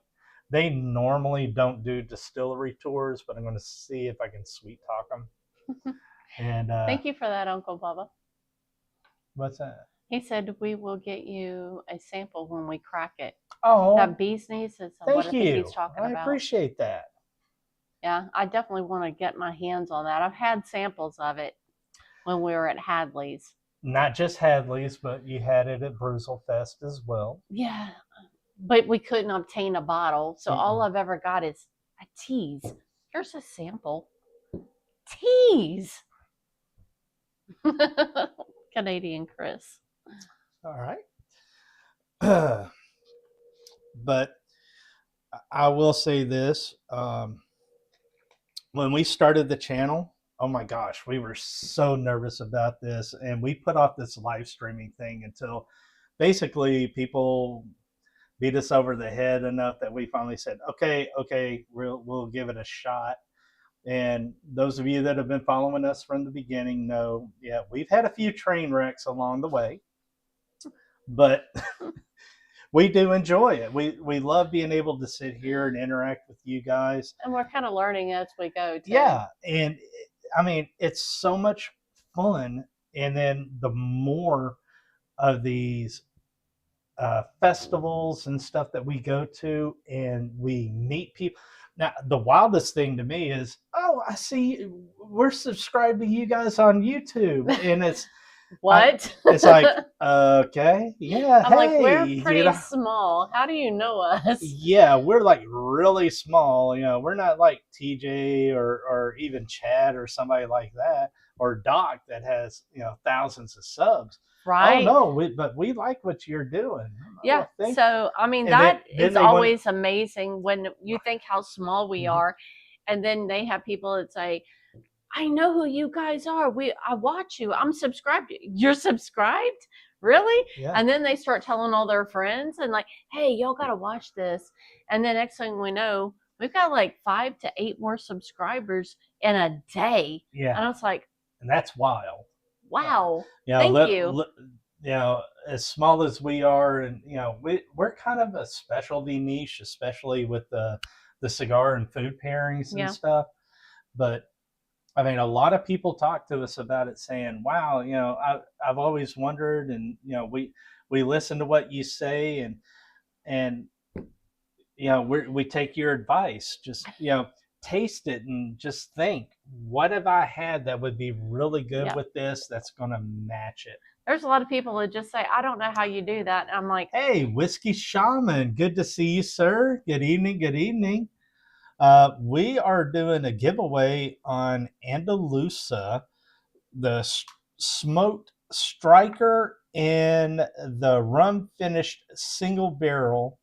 They normally don't do distillery tours, but I'm going to see if I can sweet talk them. And thank you for that, Uncle Bubba. What's that? He said we will get you a sample when we crack it. Oh, that bee's knees is what I think he's talking about. I appreciate that. Yeah, I definitely want to get my hands on that. I've had samples of it when we were at Hadley's. Not just Hadley's, but you had it at Bruzel Fest as well. Yeah, but we couldn't obtain a bottle, so all I've ever got is a tease. Here's a sample. Tease. Canadian Chris. All right. But I will say this. When we started the channel, oh my gosh, we were so nervous about this. And we put off this live streaming thing until basically people beat us over the head enough that we finally said, okay, we'll give it a shot. And those of you that have been following us from the beginning know, yeah, we've had a few train wrecks along the way, but we do enjoy it. We love being able to sit here and interact with you guys. And we're kind of learning as we go, too. Yeah. And I mean, it's so much fun. And then the more of these festivals and stuff that we go to and we meet people. Now, the wildest thing to me is, oh, I see we're subscribed to you guys on YouTube. And it's what? It's like, okay, yeah. I'm like, we're pretty small. How do you know us? Yeah, we're like really small. You know, we're not like TJ or even Chad or somebody like that, or Doc that has, you know, thousands of subs. Right. Oh no, but we like what you're doing. Yeah. So I mean, that is always amazing when you think how small we are, and then they have people that say, I know who you guys are. I watch you. I'm subscribed. You're subscribed? Really? Yeah. And then they start telling all their friends and like, hey, y'all got to watch this. And then next thing we know, we've got like 5 to 8 more subscribers in a day. Yeah. And I was like, and that's wild. Wow. Thank you. You know, as small as we are, and you know, we're kind of a specialty niche, especially with the cigar and food pairings and stuff. But I mean, a lot of people talk to us about it saying, wow, you know, I've always wondered, and, you know, we listen to what you say, and, you know, we take your advice, just, you know, taste it and just think, what have I had that would be really good with this that's going to match it? There's a lot of people that just say, I don't know how you do that. And I'm like, hey, Whiskey Shaman, good to see you, sir. Good evening. Good evening. We are doing a giveaway on Andalusia, the smoked striker and the rum finished single barrel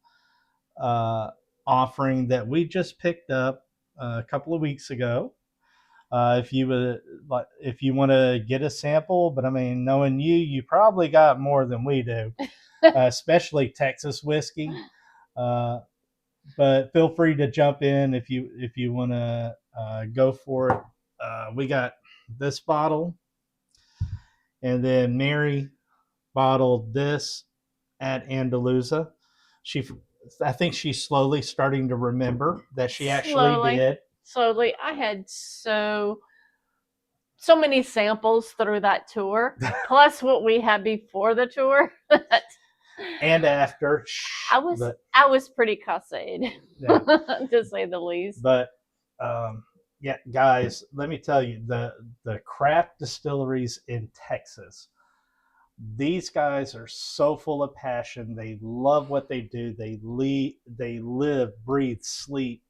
offering that we just picked up a couple of weeks ago. If you want to get a sample, but I mean, knowing you probably got more than we do, especially Texas whiskey. But feel free to jump in if you want to go for it. We got this bottle, and then Mary bottled this at Andalusia. I think she's slowly starting to remember that she actually did. Slowly. I had so many samples through that tour, plus what we had before the tour. And after. I was pretty cussed, to say the least. But yeah, guys, let me tell you, the craft distilleries in Texas, these guys are so full of passion. They love what they do. They live, breathe, sleep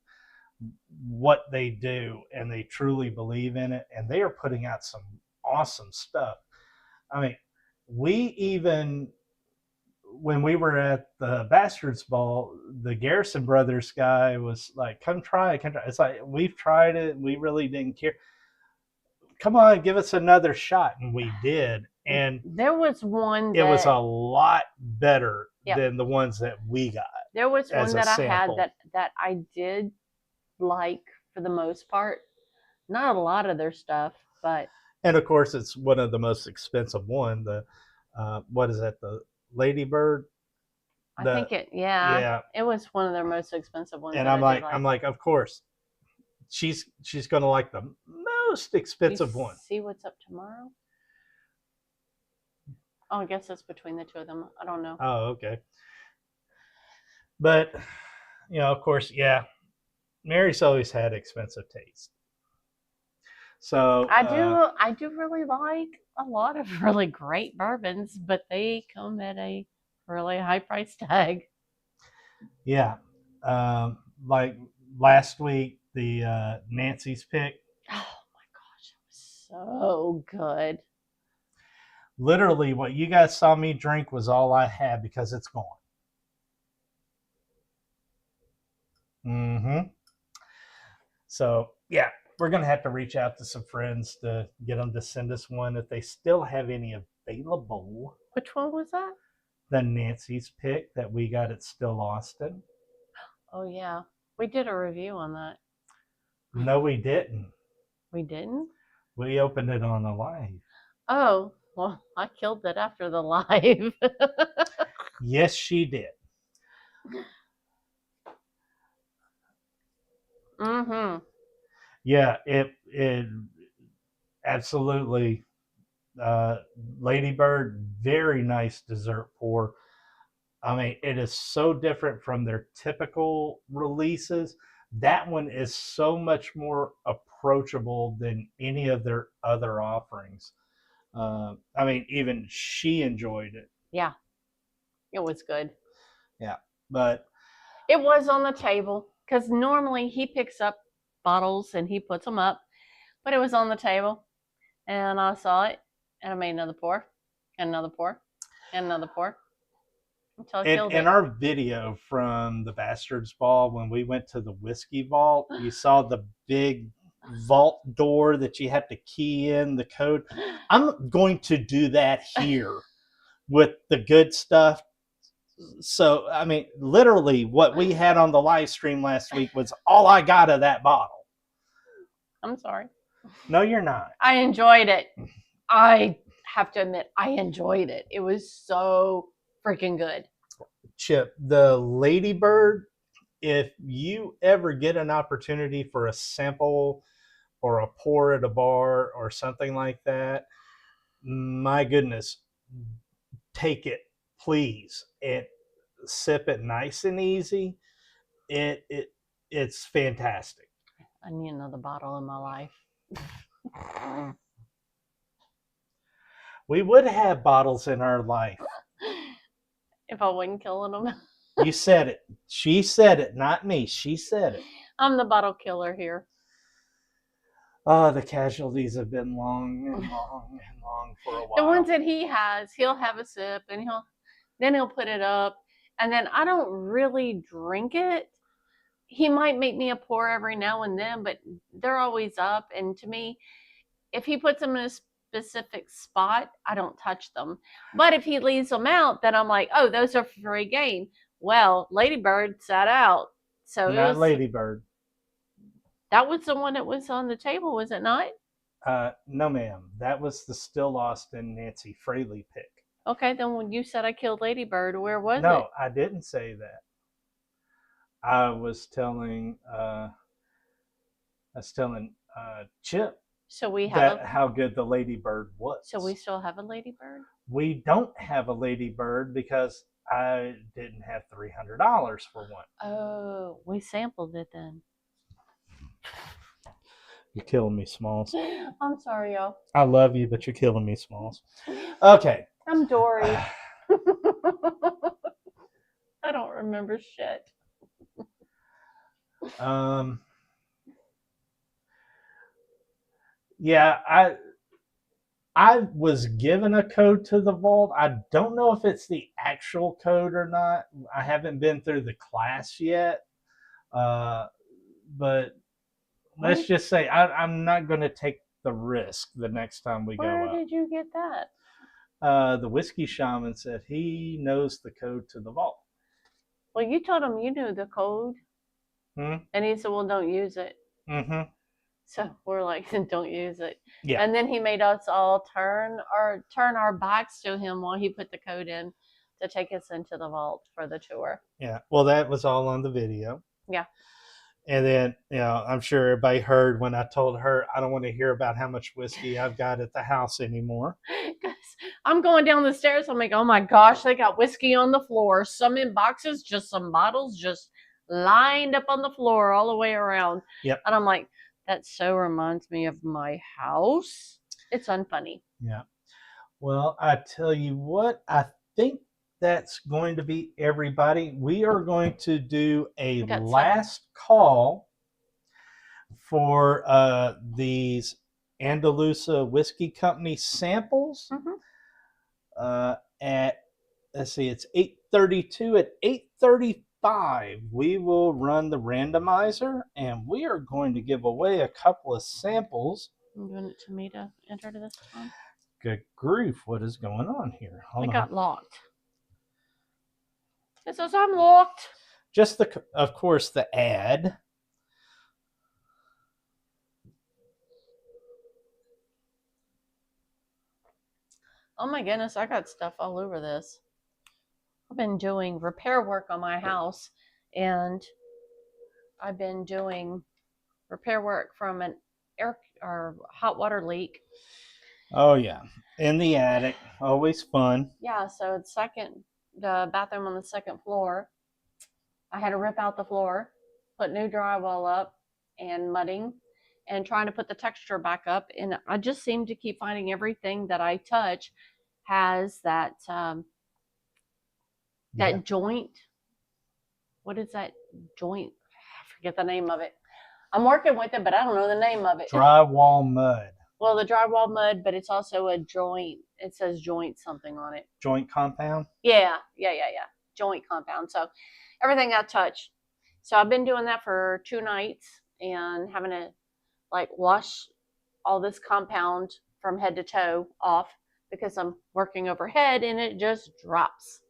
what they do, and they truly believe in it, and they are putting out some awesome stuff. I mean, we even, when we were at the Bastards Ball, the Garrison Brothers guy was like, come try it. Come try it. It's like, we've tried it. We really didn't care. Come on, give us another shot. And we did. And there was one it was a lot better than the ones that we got. There was one that I had that I did like for the most part. Not a lot of their stuff, but. And of course, it's one of the most expensive one. The what is that? The Ladybird. I think it. Yeah. It was one of their most expensive ones. And I'm like, of course, she's gonna like the most expensive one. See what's up tomorrow. Oh, I guess it's between the two of them. I don't know. Oh, okay. But of course, Mary's always had expensive taste. So I do really like a lot of really great bourbons, but they come at a really high price tag. Yeah. Like last week, the Nancy's pick. Oh my gosh, it was so good. Literally, what you guys saw me drink was all I had because it's gone. Mm-hmm. So, yeah, we're going to have to reach out to some friends to get them to send us one if they still have any available. Which one was that? The Nancy's pick that we got at Still Austin. Oh, yeah. We did a review on that. No, we didn't. We didn't? We opened it on the live. Oh, well, I killed it after the live. Yes, she did. Mm-hmm. Yeah, it absolutely. Ladybird, very nice dessert pour. I mean, it is so different from their typical releases. That one is so much more approachable than any of their other offerings. I mean, even she enjoyed it. Yeah, it was good. Yeah, but it was on the table because normally he picks up bottles and he puts them up, but it was on the table and I saw it and I made another pour and another pour and another pour until I killed it. In our video from the Bastards Ball, when we went to the whiskey vault, you saw the big vault door that you have to key in the code. I'm going to do that here with the good stuff. So, I mean, literally what we had on the live stream last week was all I got of that bottle. I'm sorry. No, you're not. I enjoyed it. I have to admit, I enjoyed it. It was so freaking good. Chip, the Ladybird, if you ever get an opportunity for a sample or a pour at a bar or something like that, my goodness, take it, please, and sip it nice and easy. It's fantastic. I need another bottle in my life. We would have bottles in our life. If I wasn't killing them. You said it. She said it, not me. She said it. I'm the bottle killer here. Oh, the casualties have been long and long and long for a while. The ones that he has, he'll have a sip and he'll put it up. And then I don't really drink it. He might make me a pour every now and then, but they're always up. And to me, if he puts them in a specific spot, I don't touch them. But if he leaves them out, then I'm like, oh, those are free game. Well, Ladybird sat out. So not Ladybird. That was the one that was on the table, was it not? No, ma'am. That was the Still Austin Nancy Fraley pick. Okay, then when you said I killed Ladybird, where was it? No, I didn't say that. I was telling Chip so we have how good the Ladybird was. So we still have a Ladybird? We don't have a Ladybird because I didn't have $300 for one. Oh, we sampled it then. You're killing me, Smalls. I'm sorry, y'all. I love you, but you're killing me, Smalls. Okay. I'm Dory. I don't remember shit. Yeah, I was given a code to the vault. I don't know if it's the actual code or not. I haven't been through the class yet. But let's just say I'm not going to take the risk the next time we go up. Where did you get that? The whiskey shaman said he knows the code to the vault. Well, you told him you knew the code. And he said, well, don't use it. So we're like, don't use it. Yeah. And then he made us all turn our backs to him while he put the code in to take us into the vault for the tour. Yeah. Well, that was all on the video. Yeah. And then, I'm sure everybody heard when I told her I don't want to hear about how much whiskey I've got at the house anymore. I'm going down the stairs. I'm like, oh my gosh, they got whiskey on the floor. Some in boxes, just some bottles just lined up on the floor all the way around. Yep. And I'm like, that so reminds me of my house. It's unfunny. Yeah. Well, I tell you what, I think that's going to be everybody. We are going to do a last call for these Andalusia Whiskey Company samples. At, let's see, it's 8:32. At 8:35, we will run the randomizer, and we are going to give away a couple of samples. You want it to me to enter to this one? Good grief, what is going on here? Hold on. Got locked. It says I'm locked. Just of course, the ad. Oh my goodness, I got stuff all over this. I've been doing repair work on my house, and I've been doing repair work from an air or hot water leak. Oh yeah, in the attic, always fun. Yeah, so the bathroom on the second floor. I had to rip out the floor, put new drywall up, and mudding, and trying to put the texture back up. And I just seem to keep finding everything that I touch has that joint. What is that joint? I forget the name of it. I'm working with it, but I don't know the name of it. Drywall mud. Well, the drywall mud, but it's also a joint. It says joint something on it. Joint compound? Yeah. Joint compound. So everything I touch. So I've been doing that for 2 nights and having to wash all this compound from head to toe off because I'm working overhead and it just drops.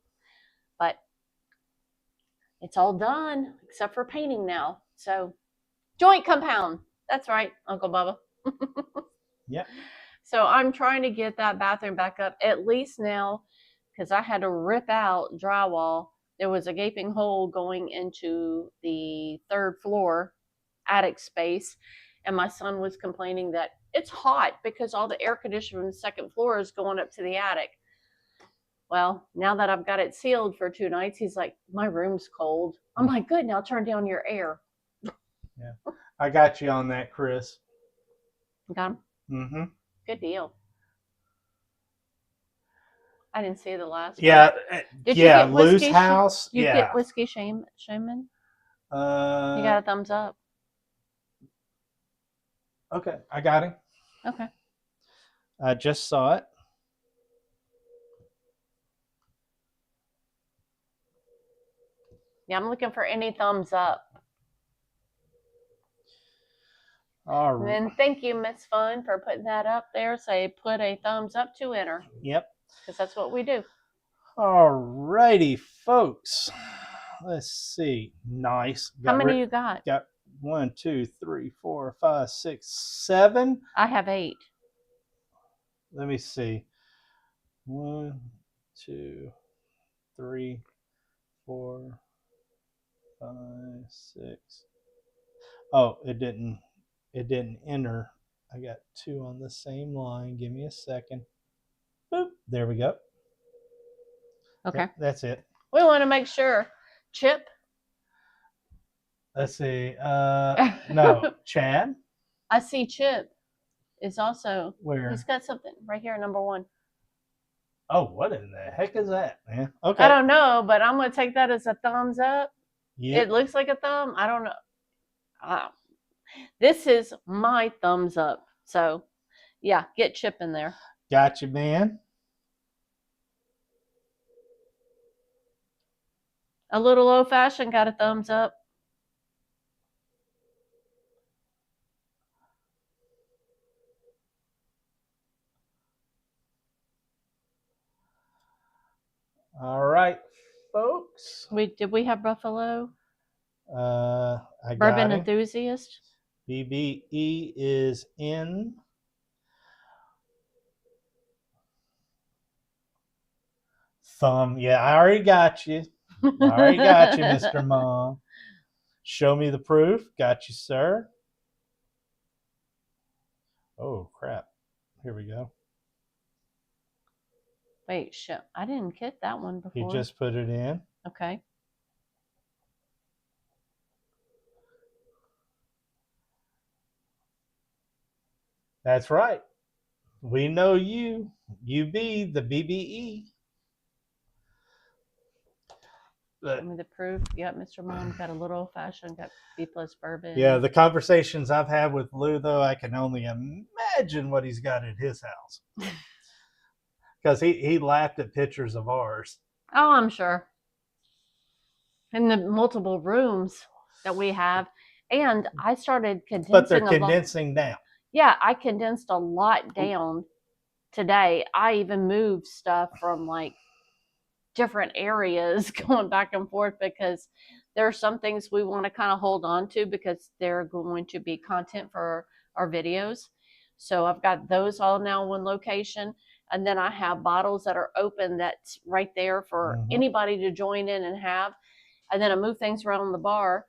But it's all done except for painting now. So joint compound. That's right, Uncle Bubba. Yep. So I'm trying to get that bathroom back up at least now because I had to rip out drywall. There was a gaping hole going into the 3rd floor attic space, and my son was complaining that it's hot because all the air conditioning from the 2nd floor is going up to the attic. Well, now that I've got it sealed for 2 nights, he's like, my room's cold. I'm like, good, now turn down your air. Yeah, I got you on that, Chris. Got him? Mm-hmm. Good deal. I didn't see the last one. Yeah. Did you get Lou's house. You get Whiskey Shaman? You got a thumbs up. Okay, I got him. Okay. I just saw it. Yeah, I'm looking for any thumbs up. All right. And then thank you, Miss Fun, for putting that up there. Say put a thumbs up to enter. Yep. Because that's what we do. All righty, folks. Let's see. Nice. How many you got? Got 1, 2, 3, 4, 5, 6, 7. I have 8. Let me see. 1, 2, 3, 4, 5, 6. Oh, it didn't enter. I got 2 on the same line. Give me a second. Boop. There we go. Okay. That's it. We want to make sure. Chip? Let's see. No. Chad? I see Chip is also. Where? He's got something right here, number 1. Oh, what in the heck is that, man? Okay. I don't know, but I'm going to take that as a thumbs up. Yep. It looks like a thumb. I don't know. This is my thumbs up. So, yeah, get Chip in there. Got you, man. A little old fashioned got a thumbs up. All right, folks. Did we have Buffalo? I Bourbon got him. enthusiast. BBE is in. Thumb. Yeah, I already got you. I already got you, Mr. Mom. Show me the proof. Got you, sir. Oh, crap. Here we go. Wait, shit. I didn't get that one before. He just put it in. Okay. That's right. We know you. You be the BBE. Show me the proof. Yep, Mr. Mom got a little old fashioned, got B+ bourbon. Yeah, the conversations I've had with Lou, though, I can only imagine what he's got at his house. Because he laughed at pictures of ours. Oh, I'm sure. In the multiple rooms that we have. And I started condensing. But they're condensing down. Yeah, I condensed a lot down today. I even moved stuff from like different areas going back and forth because there are some things we want to kind of hold on to because they're going to be content for our videos. So I've got those all now in one location. And then I have bottles that are open that's right there for anybody to join in and have. And then I move things around the bar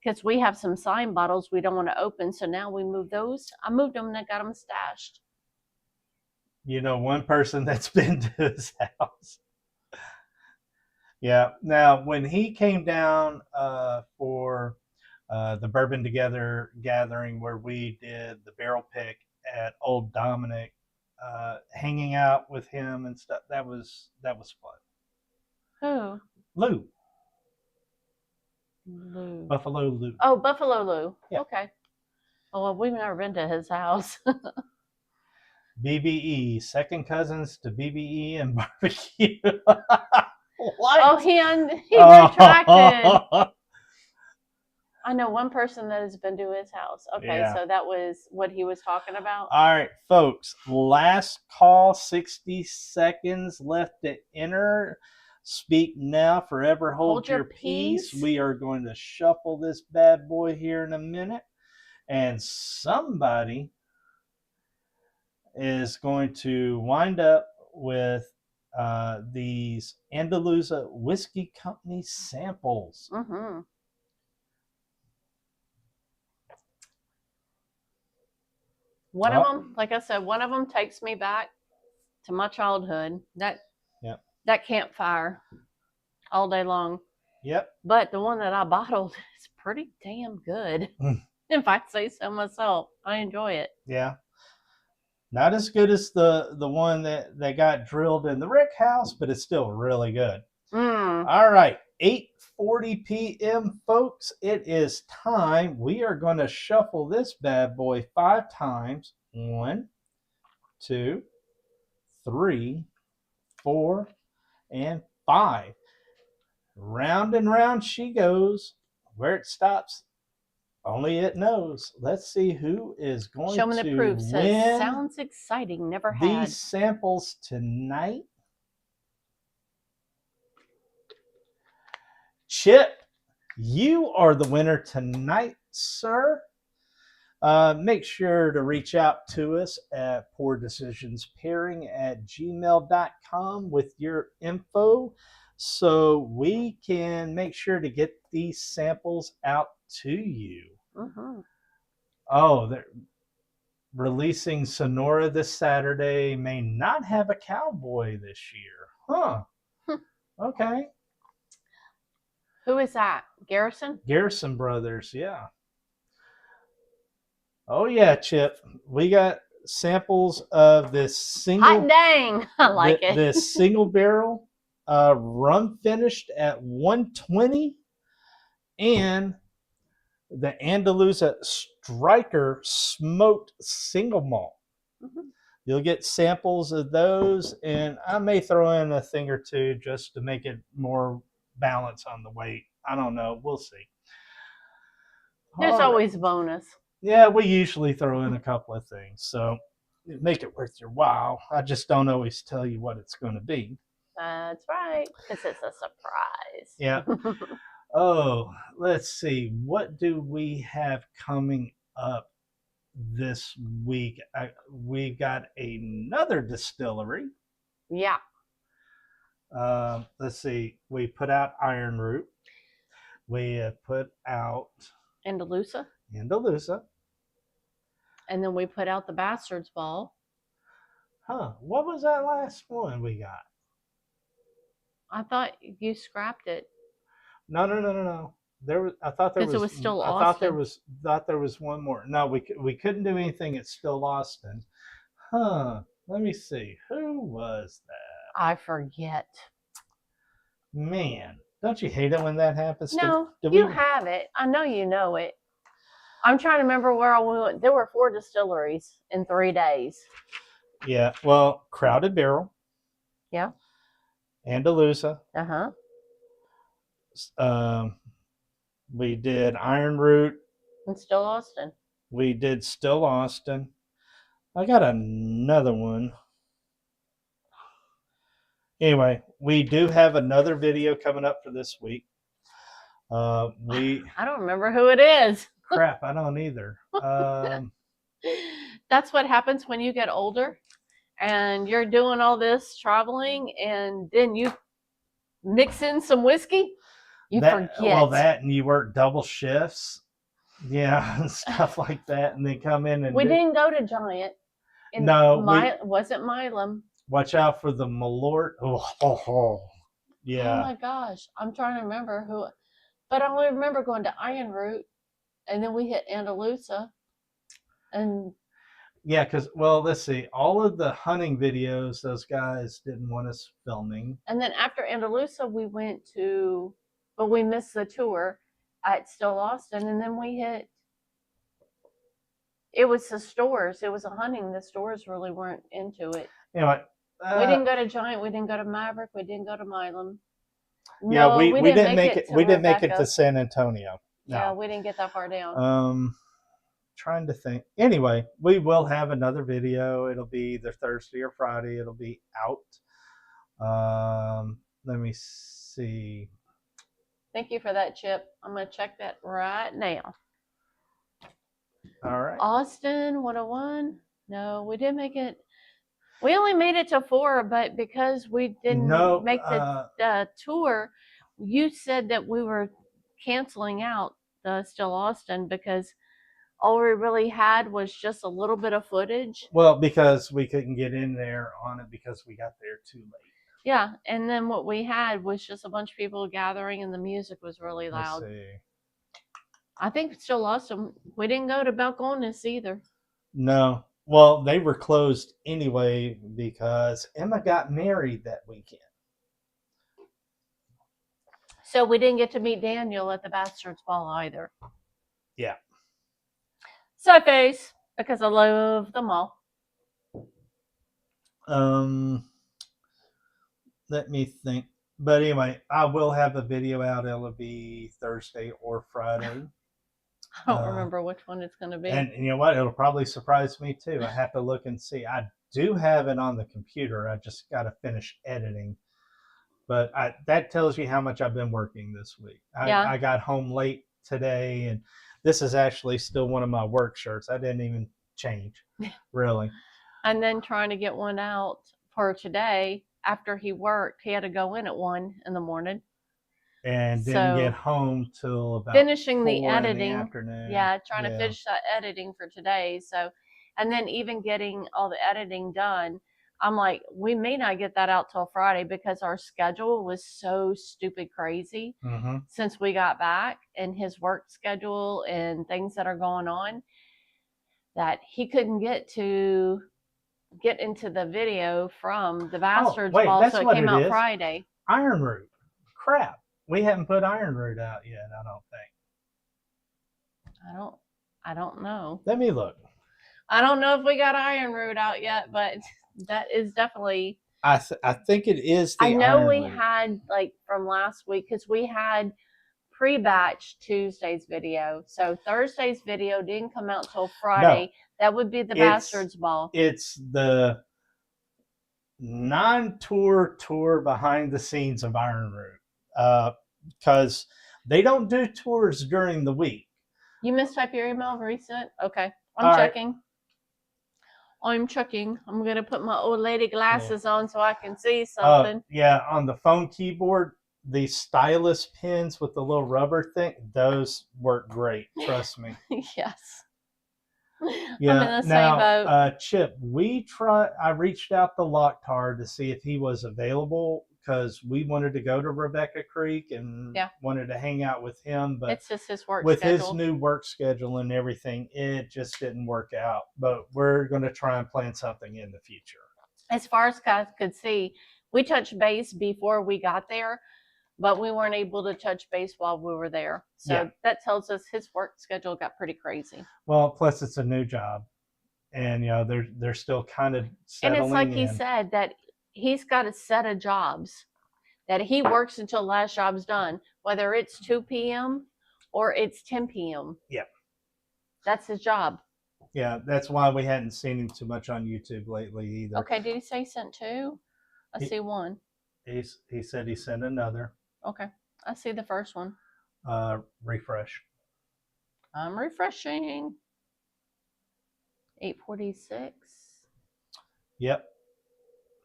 because we have some signed bottles we don't want to open. So now we move those. I moved them and I got them stashed. You know, one person that's been to his house. Yeah. Now, when he came down for the Bourbon Together gathering where we did the barrel pick at Old Dominic, hanging out with him and stuff, that was fun. Who? Lou. Lou. Buffalo Lou. Oh, Buffalo Lou. Yeah. Okay. Oh, well, we've never been to his house. BBE, second cousins to BBE and barbecue. What? Oh, he retracted. I know one person that has been to his house. Okay, yeah. So that was what he was talking about. All right, folks. Last call, 60 seconds left to enter. Speak now, forever hold your peace. We are going to shuffle this bad boy here in a minute. And somebody is going to wind up with these Andalusia Whiskey Company samples. Mm-hmm. One of them, like I said, one of them takes me back to my childhood. That campfire all day long. Yep. But the one that I bottled is pretty damn good. If I say so myself, I enjoy it. Yeah. Not as good as the one that got drilled in the Rick house, but it's still really good. All right. 8:40 p.m., folks. It is time. We are going to shuffle this bad boy 5 times. 1, 2, 3, 4, and 5. Round and round she goes. Where it stops, only it knows. Let's see who is going Show me to the proof. win. Sounds exciting. Never had these samples tonight. Chip, you are the winner tonight, sir. Make sure to reach out to us at poordecisionspairing@gmail.com with your info so we can make sure to get these samples out to you. Oh, they're releasing Sonora this Saturday. May not have a cowboy this year. Huh. Okay. Who is that? Garrison? Garrison Brothers, yeah. Oh, yeah, Chip. We got samples of this single. Hot dang. I like it. This single barrel, rum finished at 120, and the Andalusia Striker smoked single malt. You'll get samples of those, and I may throw in a thing or two just to make it more balance on the weight. I don't know. We'll see. There's always a bonus. Yeah, we usually throw in a couple of things, so make it worth your while. I just don't always tell you what it's going to be. That's right, because it's a surprise. Yeah. Oh, let's see. What do we have coming up this week? We got another distillery. Yeah. Let's see. We put out Iron Root. We put out Andalusia. And then we put out the Bastard's Ball. Huh. What was that last one we got? I thought you scrapped it. No. I thought there was. Because it was still I Austin. thought there was one more. No, we couldn't do anything at Still Austin. Huh. Let me see. Who was that? I forget. Man, don't you hate it when that happens? No, you have it. I know you know it. I'm trying to remember where I went. There were 4 distilleries in 3 days. Yeah. Well, Crowded Barrel. Yeah. Andalusia. We did Iron Root. And Still Austin. We did Still Austin. I got another one. Anyway, we do have another video coming up for this week. I don't remember who it is. Crap, I don't either. That's what happens when you get older and you're doing all this traveling and then you mix in some whiskey. You forget. Well, that and you work double shifts. Yeah, and stuff like that. And they come in and... We didn't go to Giant. No. Wasn't Milam. Watch out for the Malort. Yeah. Oh my gosh. I'm trying to remember who. But I only remember going to Iron Root. And then we hit Andalusia. And... Yeah, because, well, let's see. All of the hunting videos, those guys didn't want us filming. And then after Andalusia, we went to... But we missed the tour at Still Austin. And then we hit... It was the stores. It was a hunting. The stores really weren't into it. Anyway, we didn't go to Giant. We didn't go to Maverick. We didn't go to Milam. Yeah, we didn't make it. We didn't make it to San Antonio. No. Yeah, we didn't get that far down. Trying to think. Anyway, we will have another video. It'll be either Thursday or Friday. It'll be out. Let me see. Thank you for that, Chip. I'm going to check that right now. All right. Austin 101. No, we didn't make it. We only made it to 4, but because we didn't make the tour, you said that we were canceling out the Still Austin because all we really had was just a little bit of footage. Well, because we couldn't get in there on it because we got there too late. Yeah, and then what we had was just a bunch of people gathering and the music was really loud. Let's see. I think Still Austin. We didn't go to Balcones either. No. Well, they were closed anyway because Emma got married that weekend. So we didn't get to meet Daniel at the Bastard's Ball either. Yeah. Sad face, because I love them all. Let me think. But anyway, I will have a video out. It'll be Thursday or Friday. I don't remember which one it's going to be. And you know what? It'll probably surprise me too. I have to look and see. I do have it on the computer. I just got to finish editing. But that tells you how much I've been working this week. I got home late today, and this is actually still one of my work shirts. I didn't even change, really. And then trying to get one out for today. After he worked, he had to go in at 1 in the morning. And didn't get home till about finishing the 4 editing. in the afternoon. Yeah, trying to finish that editing for today. So, and then even getting all the editing done, I'm like, we may not get that out till Friday because our schedule was so stupid crazy since we got back, and his work schedule and things that are going on, that he couldn't get into the video from the Bastard's Ball, so it came out Friday. Iron Root. Crap. We haven't put Iron Root out yet, I don't think. I don't know. Let me look. I don't know if we got Iron Root out yet, but that is definitely. I think it is the I know Iron we Root. had like from last week because we had pre-batch Tuesday's video, so Thursday's video didn't come out till Friday. No, that would be the Bastards Ball. It's the non-tour tour behind the scenes of Iron Root, because they don't do tours during the week. You mistype your email recent? Okay, I'm checking. Right. I'm checking. I'm gonna put my old lady glasses on so I can see something. Yeah, on the phone keyboard, the stylus pins with the little rubber thing, those work great. Trust me. Yes. Yeah. I'm in the same boat. Chip, I reached out to Locktar to see if he was available because we wanted to go to Rebecca Creek and wanted to hang out with him, but it's just his work with schedule. his new work schedule and everything, it just didn't work out. But we're going to try and plan something in the future. As far as guys could see, we touched base before we got there, but we weren't able to touch base while we were there. So that tells us his work schedule got pretty crazy. Well, plus it's a new job, and they're still kind of settling in. And it's like he said that he's got a set of jobs that he works until last job's done, whether it's 2 p.m. or it's 10 p.m. Yeah. That's his job. Yeah, that's why we hadn't seen him too much on YouTube lately either. Okay, did he say sent 2? I see 1. He said he sent another. Okay, I see the first one. Refresh. I'm refreshing. 8:46. Yep.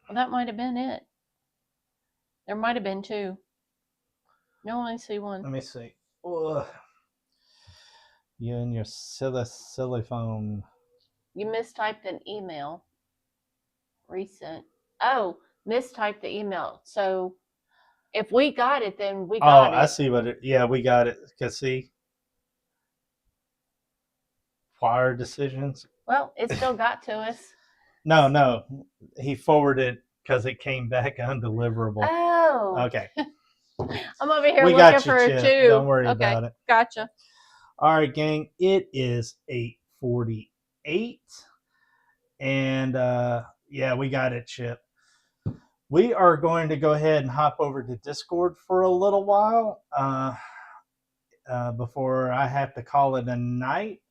Well, that might have been it. There might have been 2. No, I see 1. Let me see. Ugh. You and your silly phone. You mistyped an email. Recent. Oh, mistyped the email. So if we got it, then we got it. I see what it. Yeah, we got it. Cause see, prior decisions. Well, it still got to us. No, he forwarded because it came back undeliverable. Oh. Okay. I'm over here looking for a 2. Don't worry about it. Gotcha. All right, gang. It is 8:48, and yeah, we got it, Chip. We are going to go ahead and hop over to Discord for a little while before I have to call it a night.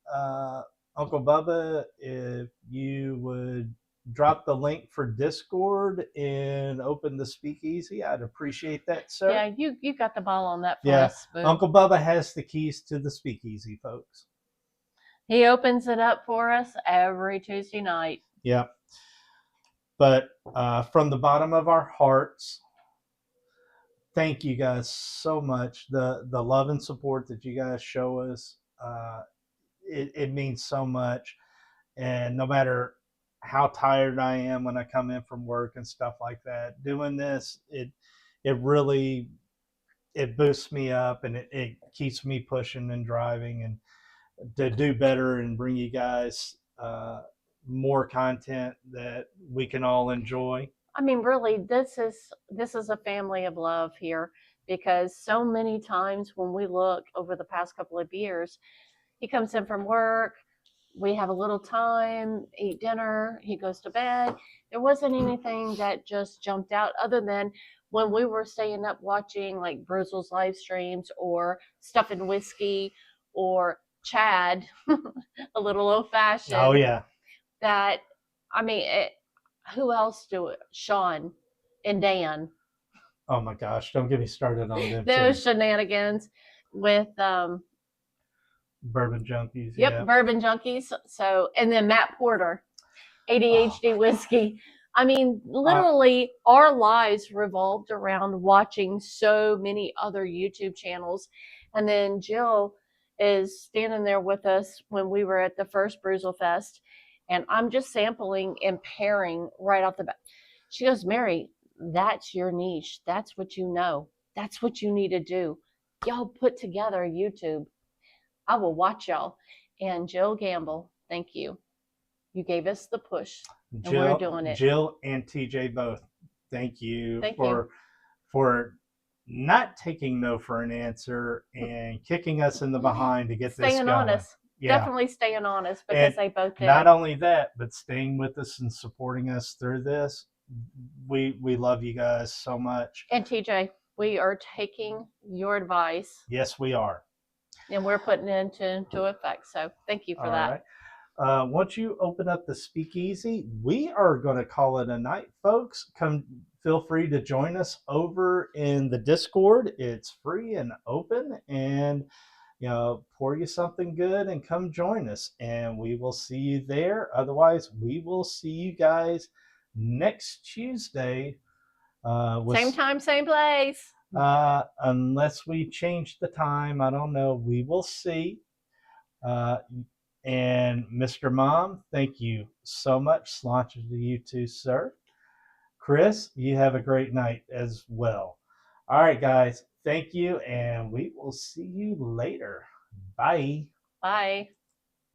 Uncle Bubba, if you would drop the link for Discord and open the speakeasy, I'd appreciate that, sir. Yeah, you got the ball on that for us. Yeah, Uncle Bubba has the keys to the speakeasy, folks. He opens it up for us every Tuesday night. Yeah. But from the bottom of our hearts, thank you guys so much. The love and support that you guys show us, it means so much. And no matter how tired I am when I come in from work and stuff like that, doing this, it really, it boosts me up and it keeps me pushing and driving and to do better and bring you guys more content that we can all enjoy. I mean, really, this is a family of love here, because so many times when we look over the past couple of years, he comes in from work, we have a little time, eat dinner, he goes to bed. There wasn't anything that just jumped out other than when we were staying up watching like Bruzel's live streams or Stuff and Whiskey or Chad, a little old fashioned. Oh, yeah. That, I mean, who else do it? Sean and Dan. Oh my gosh, don't get me started on them. Those shenanigans with Bourbon Junkies. Yep, yeah. Bourbon Junkies. So, and then Matt Porter, ADHD Whiskey. I mean, literally, our lives revolved around watching so many other YouTube channels. And then Jill is standing there with us when we were at the first Bruzel Fest. And I'm just sampling and pairing right off the bat. She goes, Mary, that's your niche. That's what you know. That's what you need to do. Y'all put together YouTube. I will watch y'all. And Jill Gamble, thank you. You gave us the push. And we're doing it. Jill and TJ both. Thank you for not taking no for an answer and kicking us in the behind to get this going. Staying honest. definitely staying honest because they both did. Not only that, but staying with us and supporting us through this. We love you guys so much. And TJ, we are taking your advice. Yes, we are. And we're putting it into effect. So thank you for that. Right. Once you open up the speakeasy, we are going to call it a night, folks. Feel free to join us over in the Discord. It's free and open, and pour you something good and come join us, and we will see you there. Otherwise, we will see you guys next Tuesday. Same time, same place. Unless we change the time, I don't know. We will see. And Mr. Mom, thank you so much. Sláinte to you too, sir. Chris, you have a great night as well. All right, guys. Thank you, and we will see you later. Bye. Bye.